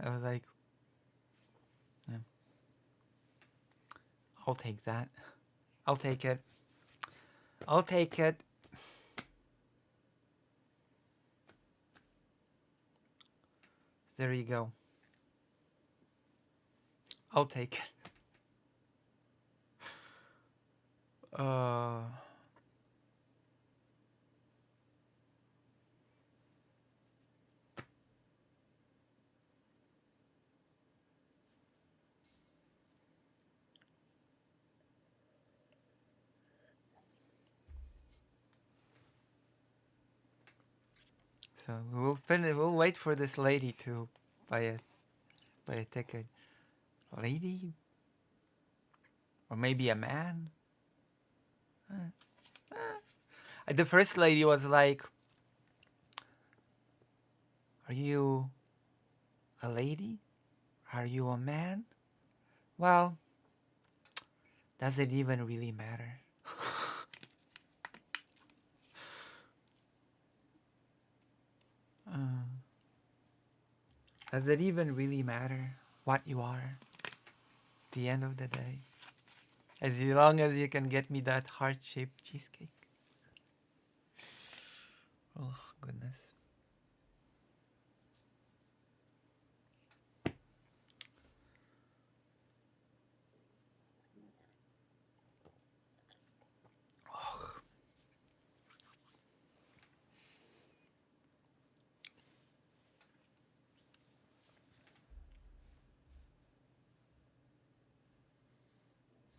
I was like, "Yeah, I'll take that. I'll take it. I'll take it." There you go. I'll take it. Uh, so we'll finish. We'll wait for this lady to buy a buy a ticket. Lady, or maybe a man. The first lady was like, "Are you a lady? Are you a man?" Well, does it even really matter? Uh, does it even really matter what you are at the end of the day? As long as you can get me that heart-shaped cheesecake. Oh, goodness.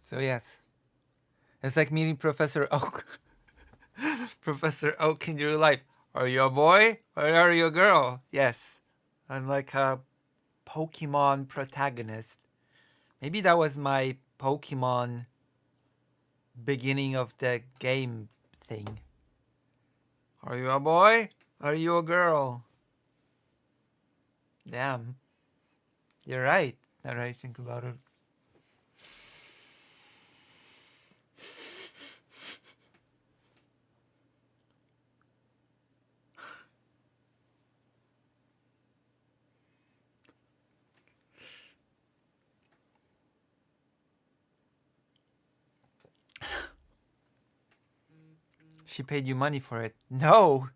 So, yes, it's like meeting Professor Oak. Professor Oak in your life. Are you a boy or are you a girl? Yes. I'm like a Pokemon protagonist. Maybe that was my Pokemon beginning of the game thing. Are you a boy? Are you a girl? Damn. You're right. Now that I think about it. She paid you money for it. No.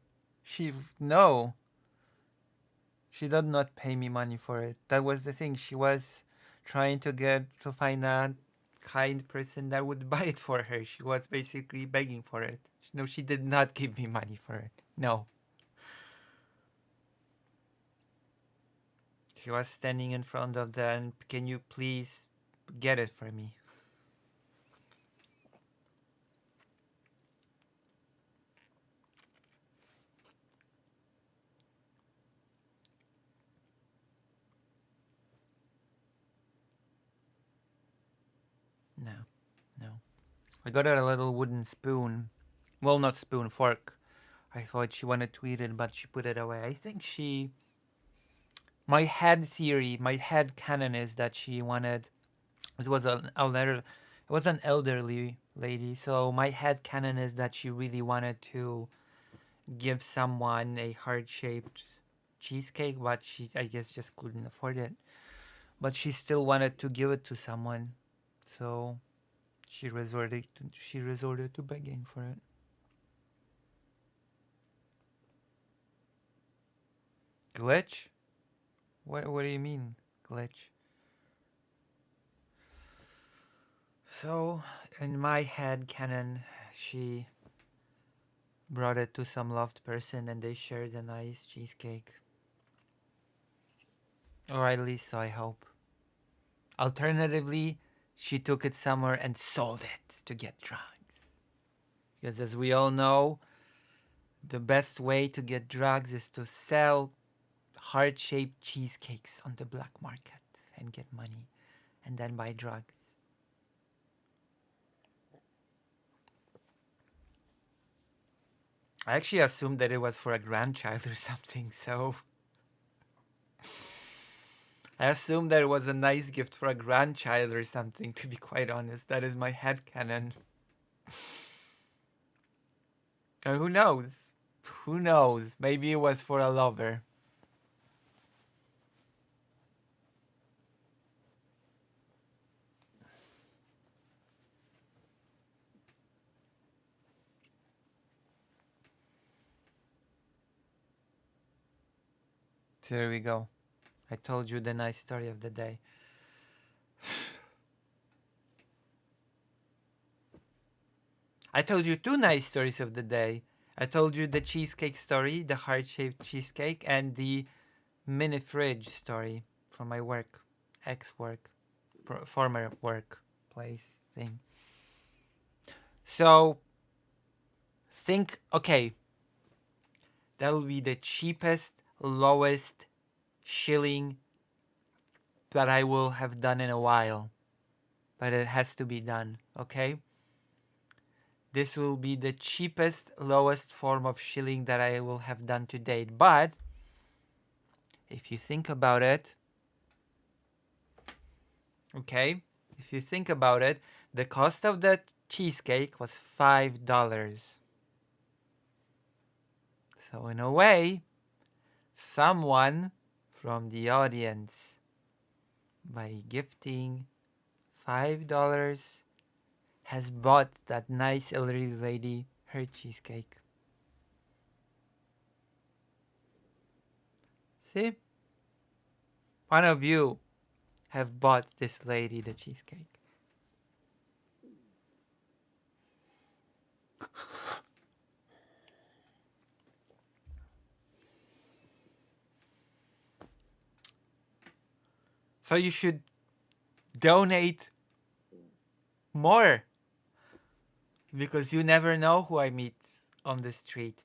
No. She did not pay me money for it. That was the thing. She was trying to find a kind person that would buy it for her. She was basically begging for it. No, she did not give me money for it. No. She was standing in front of the, and "Can you please get it for me?" No. No. I got her a little wooden spoon. Well, not spoon, fork. I thought she wanted to eat it, but she put it away. I think she. My head theory, my head canon is that she wanted. It was an elderly lady. So my head canon is that she really wanted to give someone a heart shaped cheesecake, but she, I guess, just couldn't afford it. But she still wanted to give it to someone, so she resorted to begging for it. Glitch? What do you mean, glitch? So, in my head canon, she brought it to some loved person and they shared a nice cheesecake. Or at least so I hope. Alternatively, she took it somewhere and sold it to get drugs. Because as we all know, the best way to get drugs is to sell heart-shaped cheesecakes on the black market and get money and then buy drugs. I actually assumed that it was for a grandchild or something, so I assumed that it was a nice gift for a grandchild or something, to be quite honest. That is my headcanon. And who knows? Who knows? Maybe it was for a lover. So there we go. I told you the nice story of the day. I told you two nice stories of the day. I told you the cheesecake story, the heart-shaped cheesecake, and the mini fridge story from my work, ex-work, former workplace thing. So, think, okay, that will be the cheapest, lowest shilling that I will have done in a while. But it has to be done, okay? This will be the cheapest, lowest form of shilling that I will have done to date. But if you think about it, okay, if you think about it, the cost of that cheesecake was $5. So in a way, someone from the audience, by gifting $5, has bought that nice elderly lady her cheesecake. See? One of you have bought this lady the cheesecake. So you should donate more, because you never know who I meet on the street.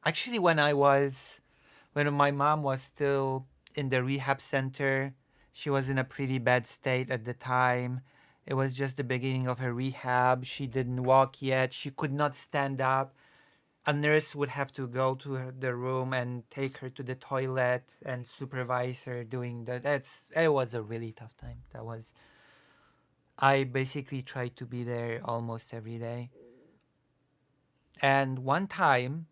Actually, when my mom was still in the rehab center, she was in a pretty bad state at the time. It was just the beginning of her rehab. She didn't walk yet. She could not stand up. A nurse would have to go to the room and take her to the toilet and supervise her doing that. It was a really tough time. I basically tried to be there almost every day. And one time,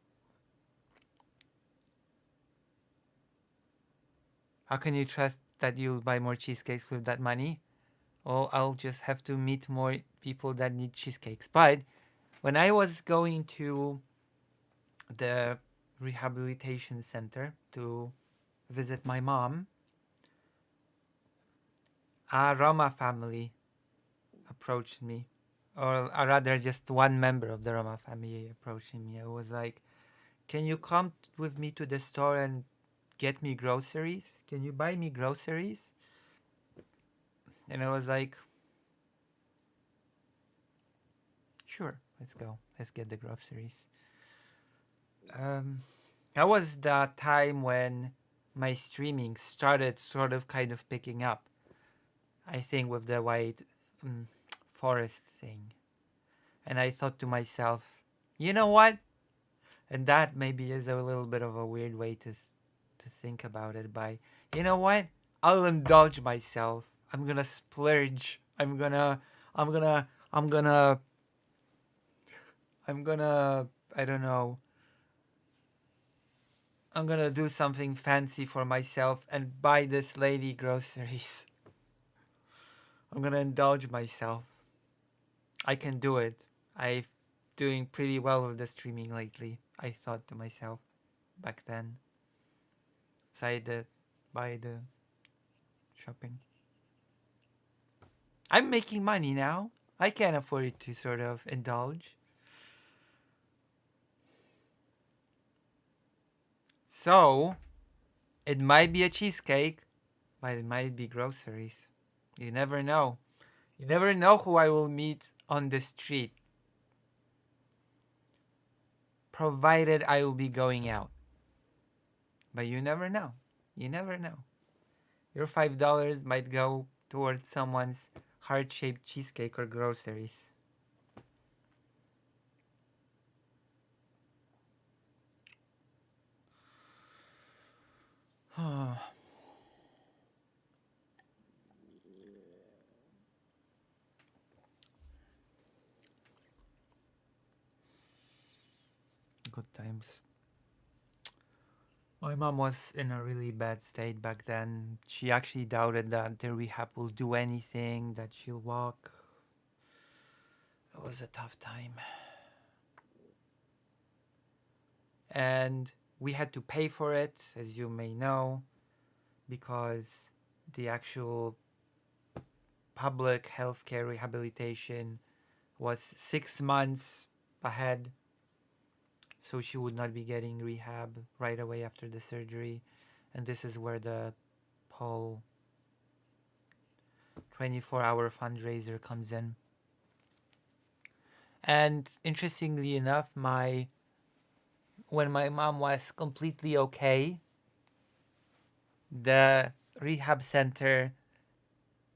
how can you trust that you'll buy more cheesecakes with that money? Well, I'll just have to meet more people that need cheesecakes. But when I was going to the rehabilitation center to visit my mom, a Roma family approached me, or rather, just one member of the Roma family approaching me. I was like, "Can you come with me to the store and get me groceries? Can you buy me groceries?" And I was like, "Sure, let's go. Let's get the groceries." That was the time when my streaming started sort of kind of picking up. I think with the white forest thing. And I thought to myself, you know what? And that maybe is a little bit of a weird way to think about it. By, you know what? I'll indulge myself. I'm gonna splurge. I'm gonna, I'm gonna, I'm gonna, I don't know, I'm gonna do something fancy for myself and buy this lady groceries. I'm gonna indulge myself. I can do it. I'm doing pretty well with the streaming lately, I thought to myself back then. So I did buy the shopping. I'm making money now. I can afford to sort of indulge. So, it might be a cheesecake, but it might be groceries. You never know. You never know who I will meet on the street, provided I will be going out. But you never know. You never know. Your $5 might go towards someone's heart shaped cheesecake or groceries. Good times. My mom was in a really bad state back then. She actually doubted that the rehab will do anything, that she'll walk. It was a tough time. And we had to pay for it, as you may know, because the actual public healthcare rehabilitation was 6 months ahead. So she would not be getting rehab right away after the surgery. And this is where the whole 24-hour fundraiser comes in. And interestingly enough, when my mom was completely okay, the rehab center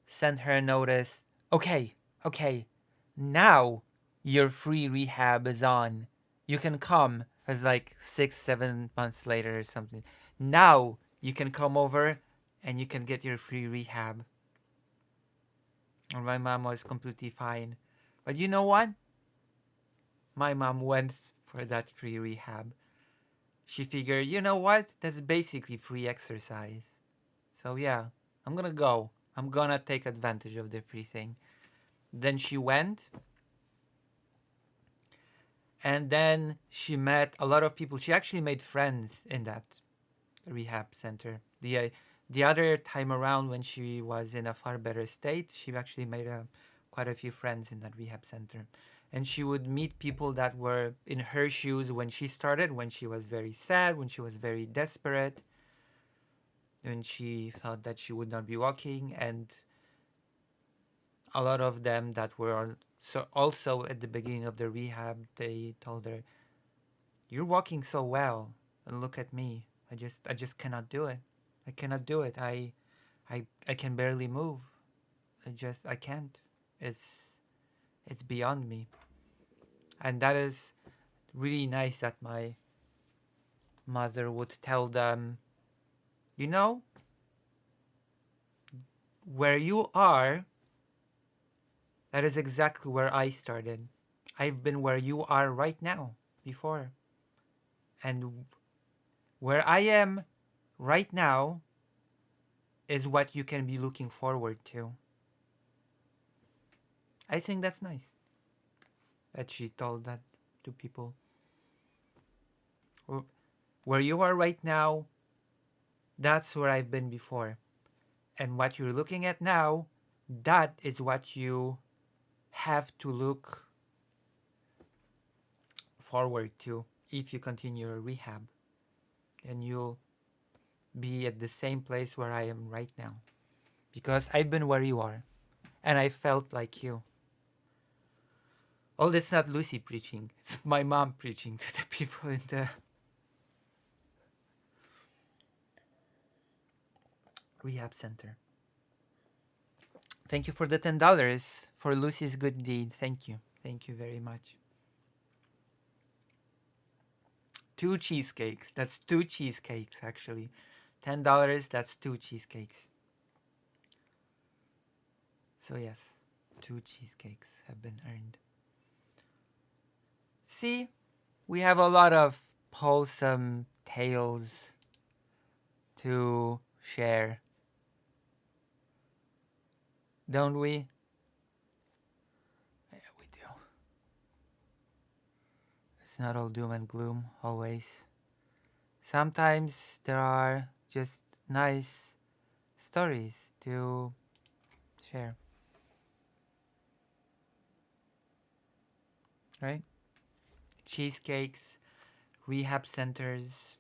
sent her a notice. Okay, now your free rehab is on. You can come. It was like 6-7 months later or something. Now you can come over and you can get your free rehab. And my mom was completely fine. But you know what? My mom went for that free rehab. She figured, you know what? That's basically free exercise. So yeah, I'm gonna go. I'm gonna take advantage of the free thing. Then she went, and then she met a lot of people. She actually made friends in that rehab center. The other time around, when she was in a far better state, she actually made quite a few friends in that rehab center. And she would meet people that were in her shoes when she started, when she was very sad, when she was very desperate, when she thought that she would not be walking. And a lot of them that were also at the beginning of the rehab, they told her, "You're walking so well, and look at me. I just cannot do it. I cannot do it. I can barely move. I can't. It's beyond me." And that is really nice that my mother would tell them, you know, where you are, that is exactly where I started. I've been where you are right now before. And where I am right now is what you can be looking forward to. I think that's nice that she told that to people. Where you are right now, that's where I've been before. And what you're looking at now, that is what you have to look forward to if you continue your rehab. And you'll be at the same place where I am right now. Because I've been where you are. And I felt like you. Oh, that's not Lucy preaching. It's my mom preaching to the people in the rehab center. Thank you for the $10 for Lucy's good deed. Thank you. Thank you very much. 2 cheesecakes. That's 2 cheesecakes, actually. $10, that's 2 cheesecakes. So, yes, 2 cheesecakes have been earned. See, we have a lot of wholesome tales to share, don't we? Yeah, we do. It's not all doom and gloom always. Sometimes there are just nice stories to share, right? Cheesecakes, rehab centers,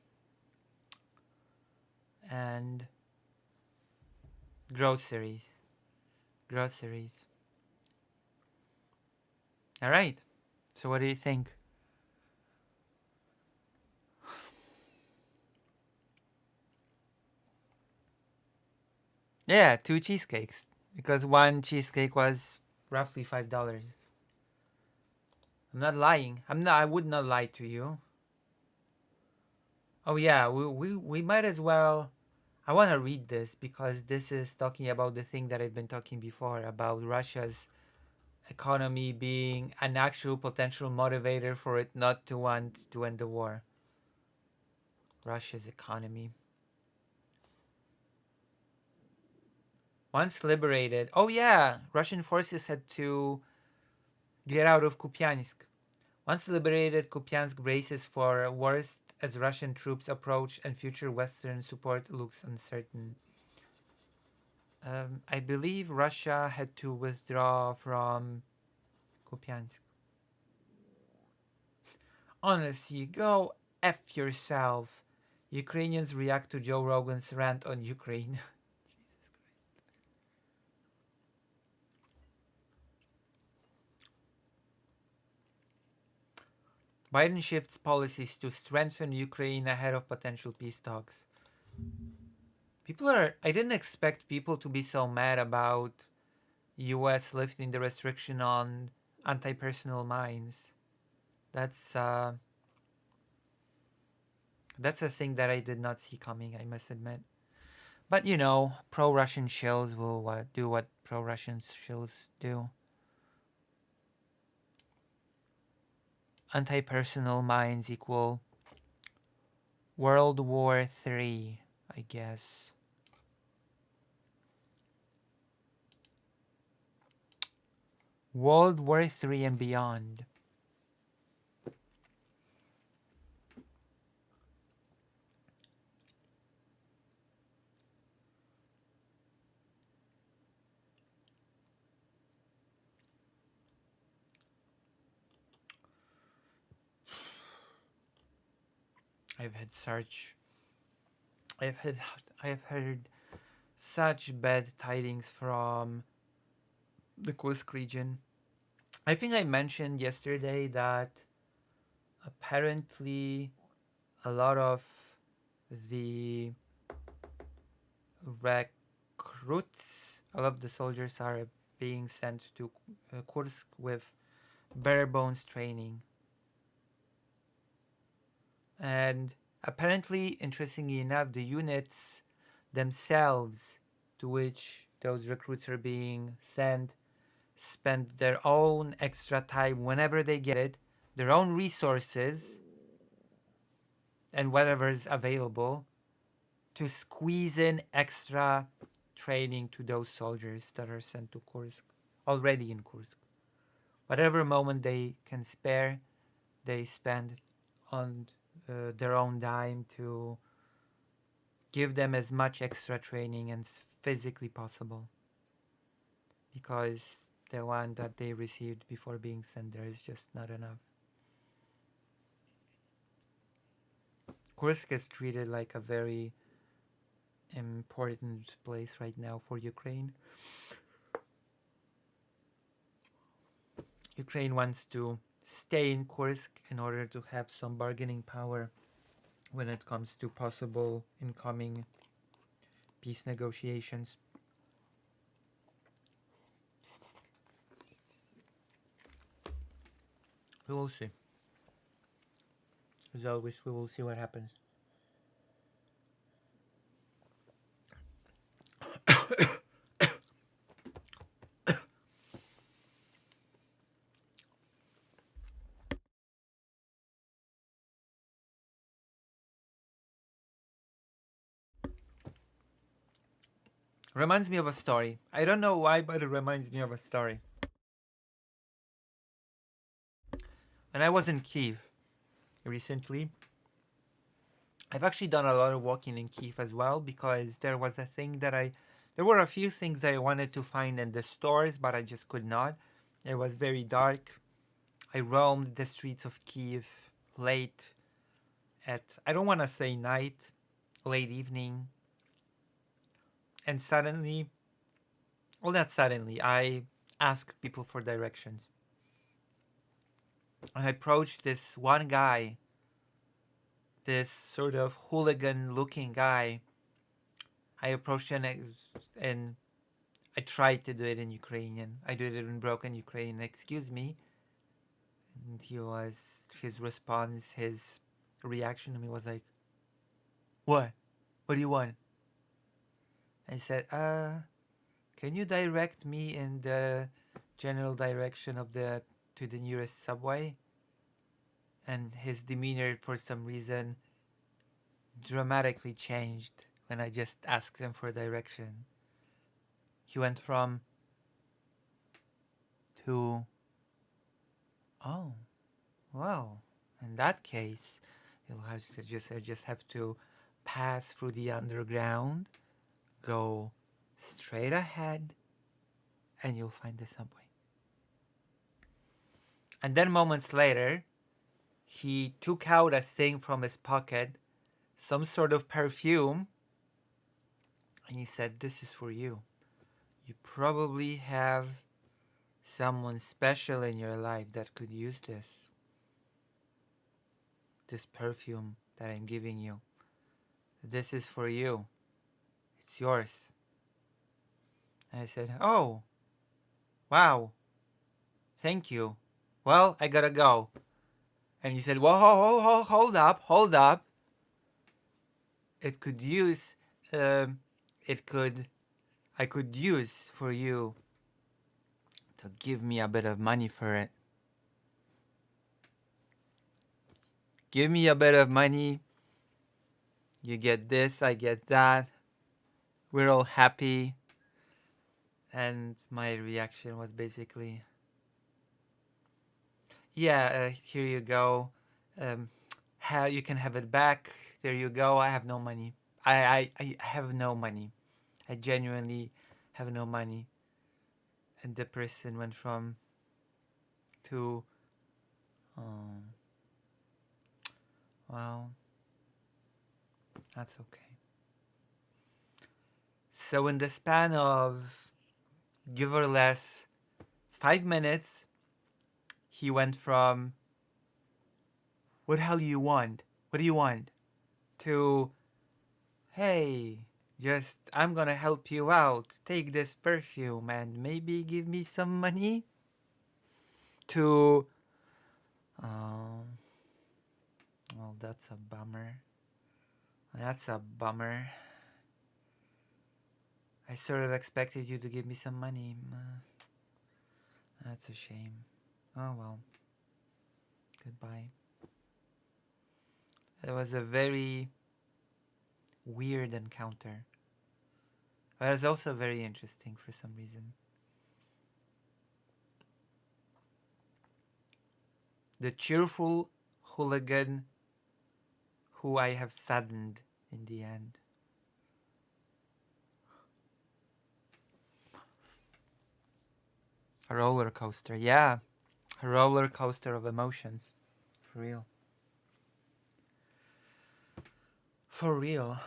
and groceries. Groceries. All right. So, what do you think? Yeah, two cheesecakes. Because one cheesecake was roughly $5. I'm not lying. I would not lie to you. Oh yeah, we might as well. I want to read this because this is talking about the thing that I've been talking before about Russia's economy being an actual potential motivator for it not to want to end the war. Russia's economy. Once liberated, oh yeah, Russian forces had to get out of Kupiansk. Once liberated, Kupiansk braces for worst as Russian troops approach and future Western support looks uncertain. I believe Russia had to withdraw from Kupiansk. Honestly, go F yourself. Ukrainians react to Joe Rogan's rant on Ukraine. Biden shifts policies to strengthen Ukraine ahead of potential peace talks. I didn't expect people to be so mad about US lifting the restriction on anti-personnel mines. That's uh, that's a thing that I did not see coming, I must admit. But you know, pro-Russian shills will do what pro-Russian shills do. Anti-personnel mines equal World War III, I guess. World War III and beyond. I've had such I've had I've heard such bad tidings from the Kursk region. I think I mentioned yesterday that apparently a lot of the recruits, all of the soldiers are being sent to Kursk with bare bones training. And apparently, interestingly enough, the units themselves to which those recruits are being sent spend their own extra time whenever they get it, their own resources, and whatever is available to squeeze in extra training to those soldiers that are sent to Kursk, already in Kursk. Whatever moment they can spare, they spend on their own dime to give them as much extra training as physically possible. Because the one that they received before being sent there is just not enough. Kursk is treated like a very important place right now for Ukraine. Ukraine wants to stay in Kursk in order to have some bargaining power when it comes to possible incoming peace negotiations. We will see. As always, we will see what happens. Reminds me of a story. I don't know why, but it reminds me of a story. When I was in Kiev recently, I've actually done a lot of walking in Kiev as well because there was a thing that there were a few things I wanted to find in the stores, but I just could not. It was very dark. I roamed the streets of Kiev late at, I don't want to say night, late evening, and suddenly, well, not suddenly, I asked people for directions. And I approached this one guy, this sort of hooligan looking guy. I approached him and I tried to do it in Ukrainian. I did it in broken Ukrainian. Excuse me. And his response, his reaction to me was like, "What? What do you want?" I said, can you direct me in the general direction of to the nearest subway?" And his demeanor, for some reason, dramatically changed when I just asked him for direction. He went from to, "Oh, well, in that case, you'll have to just have to pass through the underground, go straight ahead, and you'll find the subway." And then moments later, he took out a thing from his pocket, some sort of perfume, and he said, "This is for you. You probably have someone special in your life that could use this perfume that I'm giving you. This is for you. It's yours." And I said, "Oh, wow, thank you. Well, I gotta go." And he said, "Well, hold up, hold up. It could use, um, it could, I could use for you to give me a bit of money for it. Give me a bit of money. You get this, I get that. We're all happy." And my reaction was basically, "Yeah, here you go. Um, you can have it back. There you go. I have no money. I have no money. I genuinely have no money." And the person went from to, "Oh, well, that's okay." So in the span of, give or less, 5 minutes, he went from, "What the hell do you want? What do you want?" to, "Hey, just, I'm gonna help you out. Take this perfume and maybe give me some money." To, "Oh, well, that's a bummer. That's a bummer. I sort of expected you to give me some money. That's a shame. Oh well. Goodbye." It was a very weird encounter. But it was also very interesting for some reason. The cheerful hooligan who I have saddened in the end. A roller coaster, yeah. A roller coaster of emotions. For real. For real.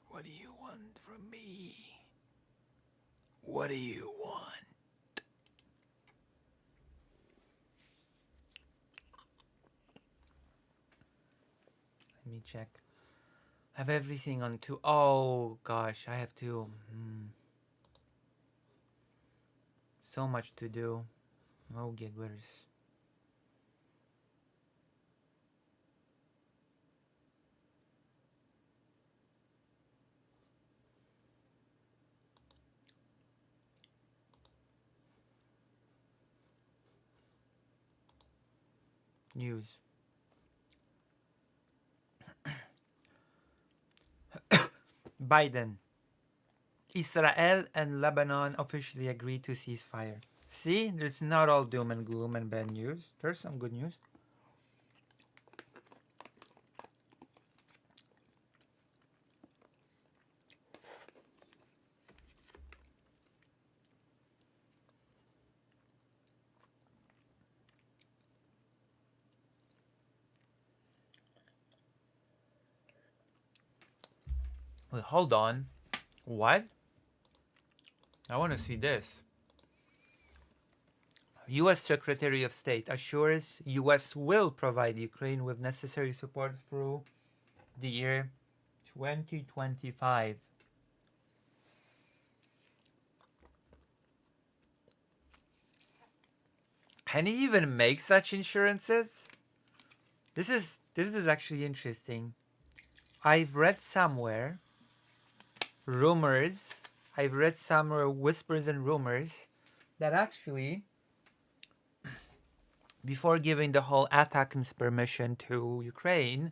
What do you want from me? What do you want? Let me check. I have everything on two. Oh gosh, I have to. So much to do. Oh gigglers. news. Biden. Israel and Lebanon officially agreed to ceasefire. See, there's not all doom and gloom and bad news. There's some good news. Well, hold on. What? I want to see this. U.S. Secretary of State assures U.S. will provide Ukraine with necessary support through the year 2025. Can he even make such insurances? This is actually interesting. I've read somewhere rumors. I've read somewhere whispers and rumors that actually before giving the whole ATACMS permission to Ukraine,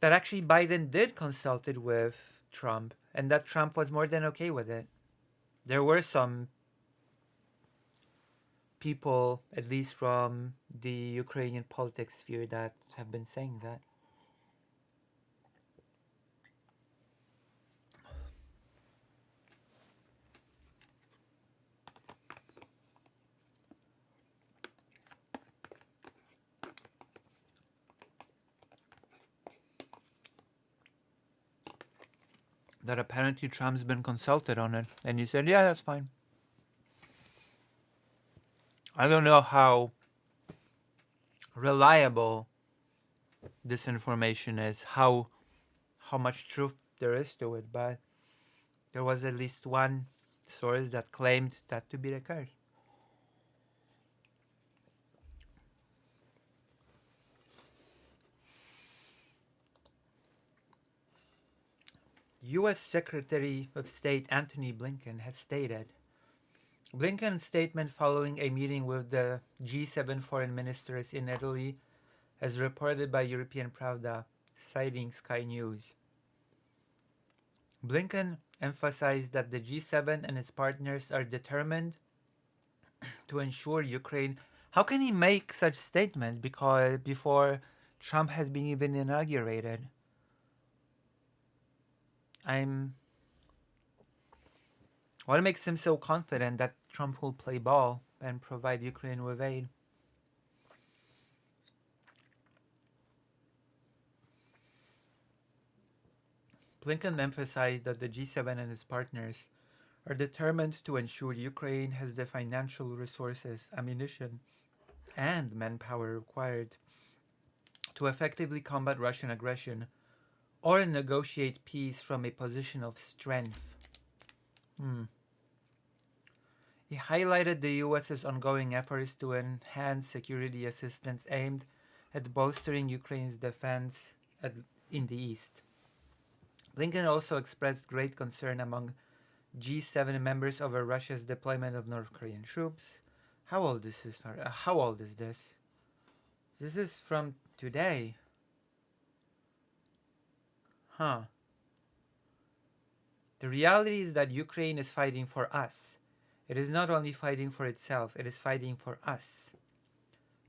that actually Biden did consulted with Trump, and that Trump was more than okay with it. There were some people, at least from the Ukrainian politics sphere, that have been saying that. That apparently Trump's been consulted on it, and he said, yeah, that's fine. I don't know how reliable this information is, how much truth there is to it, but there was at least one source that claimed that to be the case. U.S. Secretary of State Antony Blinken has stated. Blinken's statement following a meeting with the G7 foreign ministers in Italy, as reported by European Pravda, citing Sky News. Blinken emphasized that the G7 and its partners are determined to ensure Ukraine. How can he make such statements because before Trump has been even inaugurated? What makes him so confident that Trump will play ball and provide Ukraine with aid? Blinken emphasized that the G7 and its partners are determined to ensure Ukraine has the financial resources, ammunition, and manpower required to effectively combat Russian aggression or negotiate peace from a position of strength. He highlighted the US's ongoing efforts to enhance security assistance aimed at bolstering Ukraine's defense in the east. Blinken also expressed great concern among G7 members over Russia's deployment of North Korean troops. How old is this? How old is this? This is from today. Huh. The reality is that Ukraine is fighting for us. It is not only fighting for itself, it is fighting for us.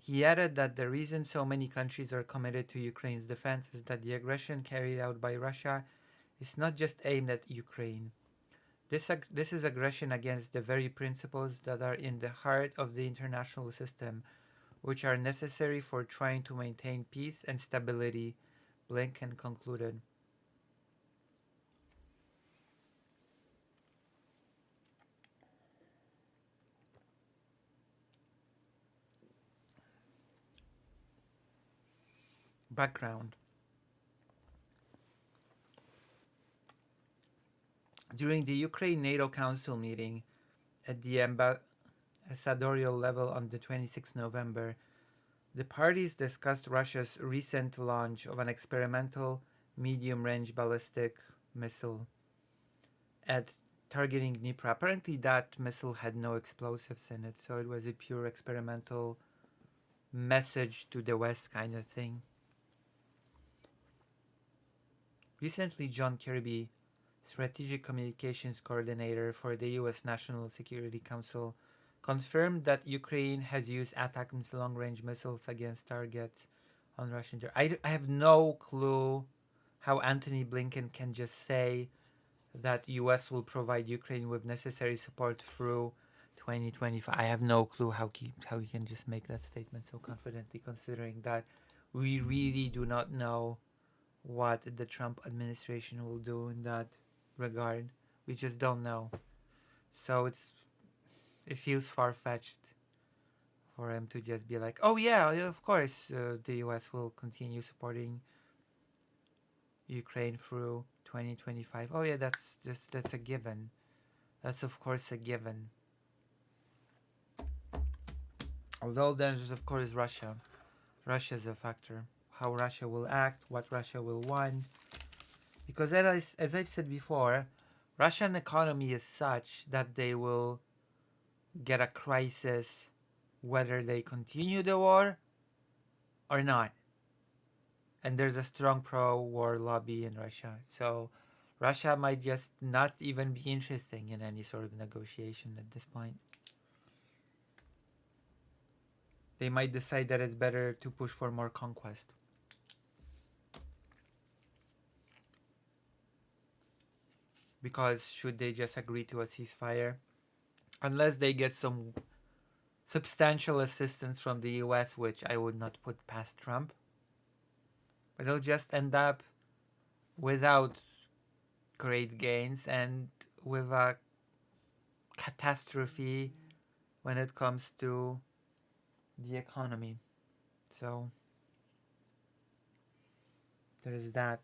He added that the reason so many countries are committed to Ukraine's defense is that the aggression carried out by Russia is not just aimed at Ukraine. This is aggression against the very principles that are in the heart of the international system, which are necessary for trying to maintain peace and stability, Blinken concluded. Background. During the Ukraine NATO Council meeting at the ambassadorial level on the 26th November, the parties discussed Russia's recent launch of an experimental medium-range ballistic missile at targeting Dnipro. Apparently that missile had no explosives in it, so it was a pure experimental message to the West kind of thing. Recently, John Kirby, Strategic Communications Coordinator for the U.S. National Security Council, confirmed that Ukraine has used ATACMS long-range missiles against targets on Russian territory. I have no clue how Antony Blinken can just say that U.S. will provide Ukraine with necessary support through 2025. I have no clue how he can just make that statement so confidently, considering that we really do not know what the Trump administration will do in that regard. We just don't know. So it feels far fetched for him to just be like, "Oh yeah, of course, the U.S. will continue supporting Ukraine through 2025." Oh yeah, that's a given. That's of course a given. Although there's of course Russia. Russia's a factor. How Russia will act, what Russia will want. Because as I've said before, Russian economy is such that they will get a crisis whether they continue the war or not. And there's a strong pro-war lobby in Russia. So Russia might just not even be interested in any sort of negotiation at this point. They might decide that it's better to push for more conquest. Because should they just agree to a ceasefire, unless they get some substantial assistance from the US, which I would not put past Trump, but it'll just end up without great gains and with a catastrophe when it comes to the economy. So there's that.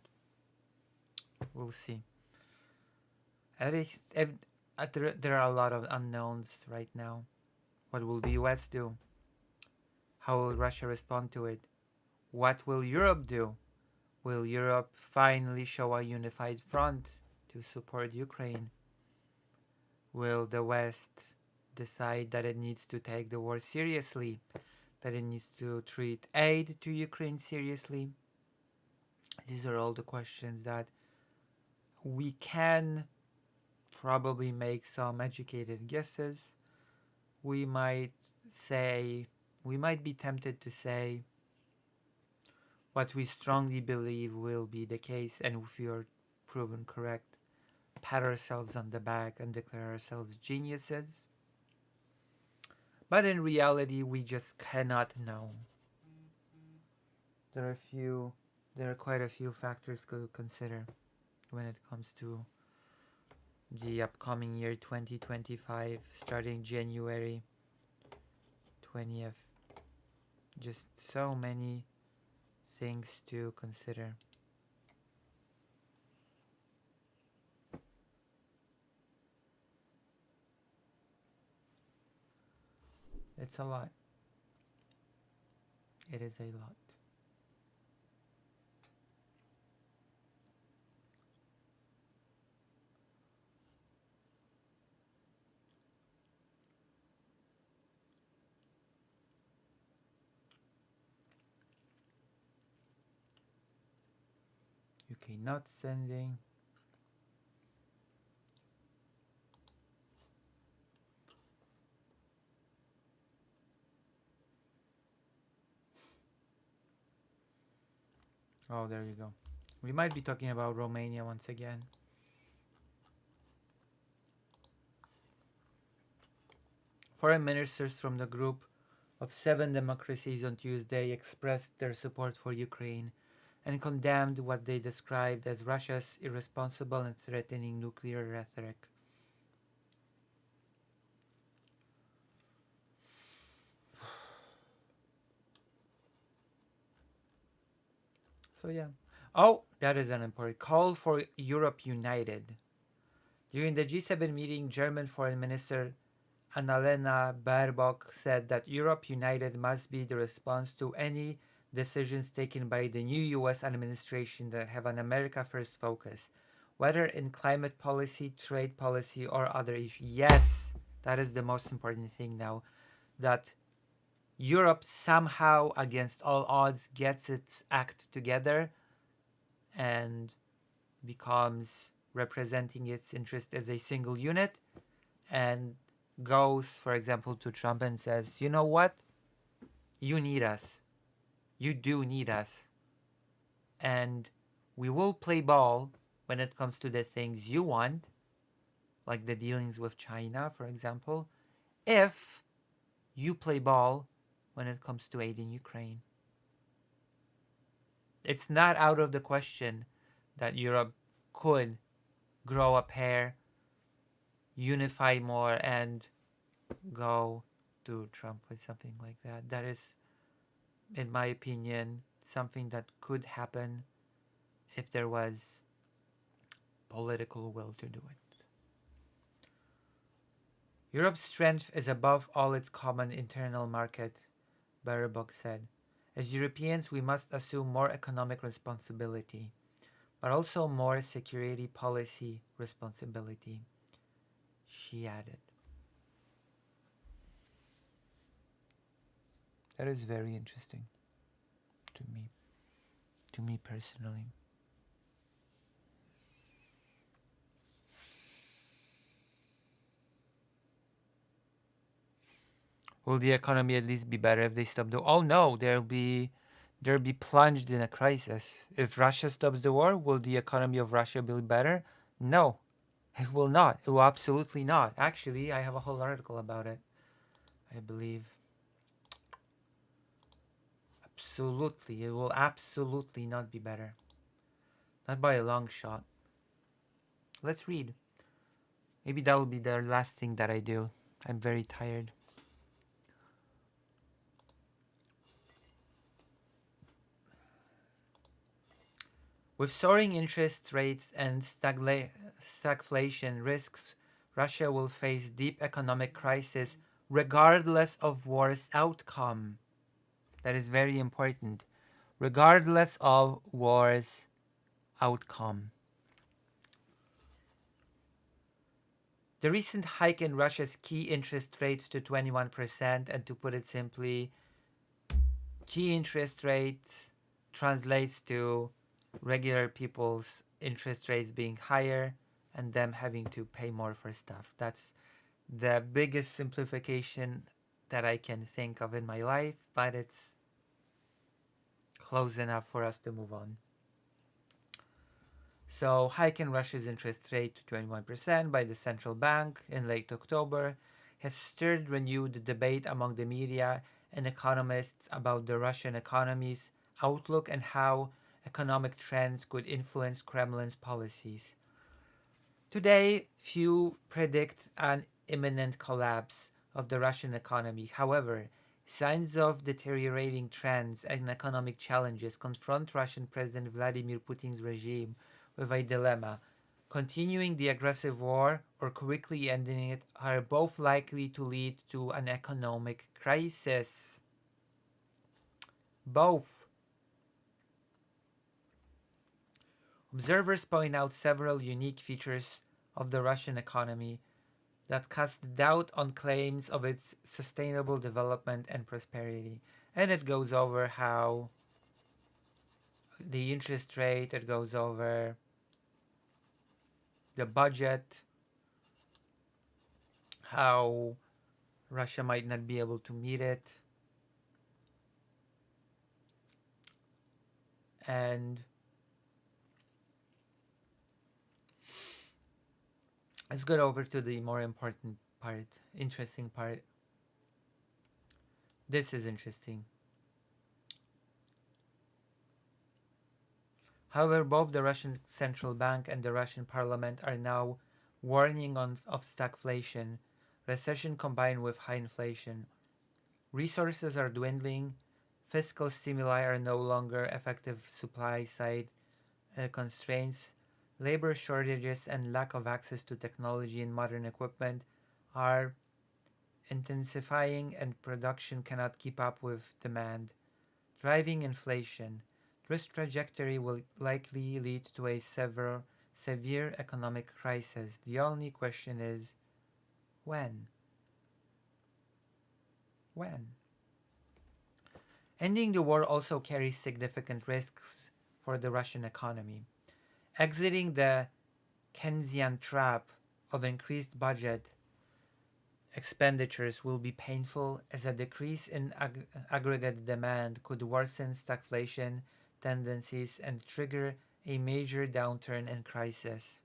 We'll see. There are a lot of unknowns right now. What will the US do? How will Russia respond to it? What will Europe do? Will Europe finally show a unified front to support Ukraine? Will the West decide that it needs to take the war seriously? That it needs to treat aid to Ukraine seriously? These are all the questions that we can probably make some educated guesses. We might be tempted to say what we strongly believe will be the case, and if we are proven correct, pat ourselves on the back and declare ourselves geniuses. But in reality, we just cannot know. There are quite a few factors to consider when it comes to the upcoming year 2025, starting January 20th. Just so many things to consider. It's a lot. It is a lot. UK not sending. Oh, there you go. We might be talking about Romania once again. Foreign ministers from the group of 7 democracies on Tuesday expressed their support for Ukraine and condemned what they described as Russia's irresponsible and threatening nuclear rhetoric. So yeah. Oh, that is an important call for Europe united. During the G7 meeting, German Foreign Minister Annalena Baerbock said that Europe united must be the response to any decisions taken by the new US administration that have an America first focus, whether in climate policy, trade policy, or other issues. Yes, that is the most important thing now. That Europe somehow, against all odds, gets its act together and becomes representing its interest as a single unit and goes, for example, to Trump and says, you know what? You need us. You do need us. And we will play ball when it comes to the things you want, like the dealings with China, for example, if you play ball when it comes to aiding Ukraine. It's not out of the question that Europe could grow a pair, unify more, and go to Trump with something like that. That is, in my opinion, something that could happen if there was political will to do it. Europe's strength is above all its common internal market, Baerbock said. As Europeans, we must assume more economic responsibility, but also more security policy responsibility, she added. That is very interesting to me personally. Will the economy at least be better if they stop the? Oh no, they'll be plunged in a crisis. If Russia stops the war, will the economy of Russia be better? No, it will not. It will absolutely not. Actually, I have a whole article about it. I believe. Absolutely, it will absolutely not be better. Not by a long shot. Let's read. Maybe that will be the last thing that I do. I'm very tired. With soaring interest rates and stagflation risks, Russia will face deep economic crisis regardless of war's outcome. That is very important. Regardless of war's outcome. The recent hike in Russia's key interest rate to 21%, and to put it simply, key interest rate translates to regular people's interest rates being higher and them having to pay more for stuff. That's the biggest simplification that I can think of in my life, but it's close enough for us to move on. So, hike in Russia's interest rate to 21% by the central bank in late October has stirred renewed debate among the media and economists about the Russian economy's outlook and how economic trends could influence Kremlin's policies. Today, few predict an imminent collapse of the Russian economy. However, signs of deteriorating trends and economic challenges confront Russian President Vladimir Putin's regime with a dilemma. Continuing the aggressive war or quickly ending it are both likely to lead to an economic crisis. Both. Observers point out several unique features of the Russian economy that cast doubt on claims of its sustainable development and prosperity. And it goes over how the interest rate, it goes over the budget, how Russia might not be able to meet it, and let's get over to the more important part, interesting part. This is interesting. However, both the Russian central bank and the Russian parliament are now warning of stagflation, recession combined with high inflation. Resources are dwindling, fiscal stimuli are no longer effective supply side constraints, labor shortages and lack of access to technology and modern equipment are intensifying, and production cannot keep up with demand, driving inflation. This trajectory will likely lead to a severe economic crisis. The only question is when? When? Ending the war also carries significant risks for the Russian economy. Exiting the Keynesian trap of increased budget expenditures will be painful, as a decrease in aggregate demand could worsen stagflation tendencies and trigger a major downturn and crisis.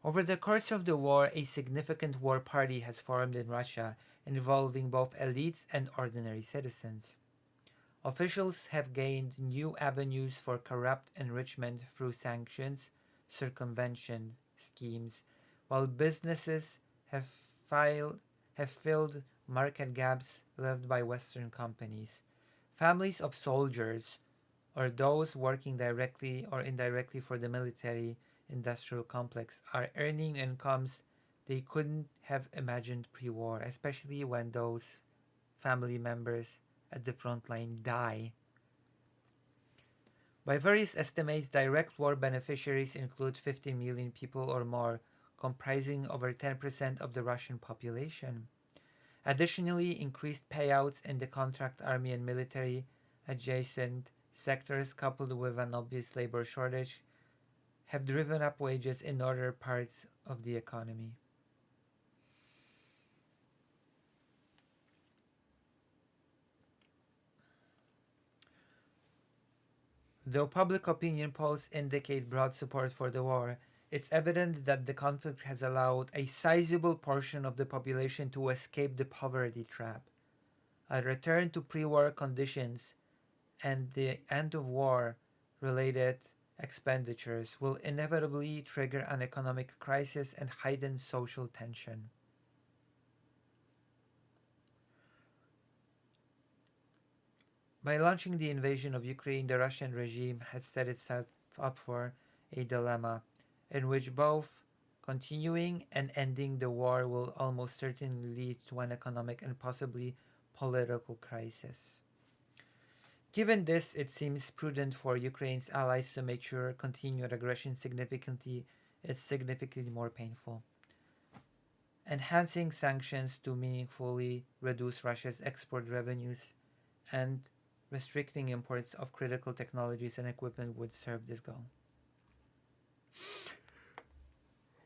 Over the course of the war, a significant war party has formed in Russia, involving both elites and ordinary citizens. Officials have gained new avenues for corrupt enrichment through sanctions, circumvention schemes, while businesses have, filed, have filled market gaps left by Western companies. Families of soldiers, or those working directly or indirectly for the military industrial complex, are earning incomes they couldn't have imagined pre war, especially when those family members at the front line die. By various estimates, direct war beneficiaries include 50 million people or more, comprising over 10% of the Russian population. Additionally, increased payouts in the contract army and military adjacent sectors, coupled with an obvious labor shortage, have driven up wages in other parts of the economy. Though public opinion polls indicate broad support for the war, it's evident that the conflict has allowed a sizable portion of the population to escape the poverty trap. A return to pre war conditions and the end of war related expenditures will inevitably trigger an economic crisis and heighten social tension. By launching the invasion of Ukraine, the Russian regime has set itself up for a dilemma in which both continuing and ending the war will almost certainly lead to an economic and possibly political crisis. Given this, it seems prudent for Ukraine's allies to make sure continued aggression is significantly more painful. Enhancing sanctions to meaningfully reduce Russia's export revenues and restricting imports of critical technologies and equipment would serve this goal.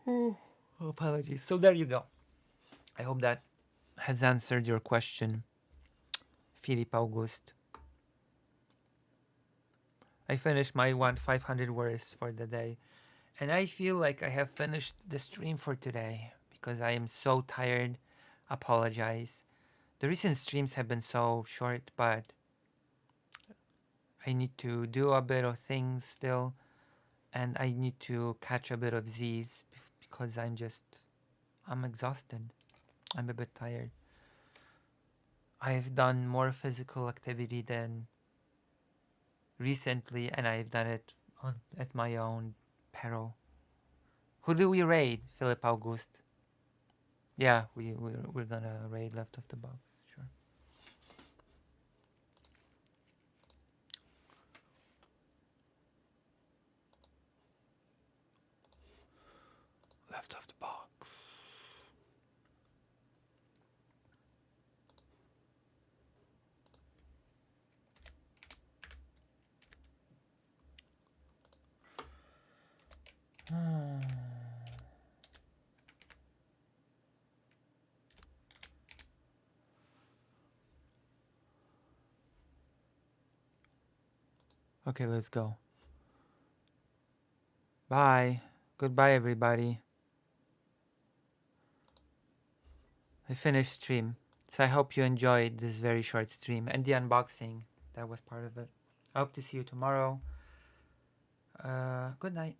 Oh, apologies. So there you go. I hope that has answered your question, Philip August. I finished my 500 words for the day, and I feel like I have finished the stream for today because I am so tired. Apologize. The recent streams have been so short, but I need to do a bit of things still, and I need to catch a bit of Z's because I'm exhausted. I'm a bit tired. I've done more physical activity than recently, and I've done it at my own peril. Who do we raid, Philip August? Yeah, we're gonna raid left of the box. Sure. Left of the box. Okay, let's go. Bye. Goodbye, everybody. I finished stream. So I hope you enjoyed this very short stream and the unboxing. That was part of it. I hope to see you tomorrow. Good night.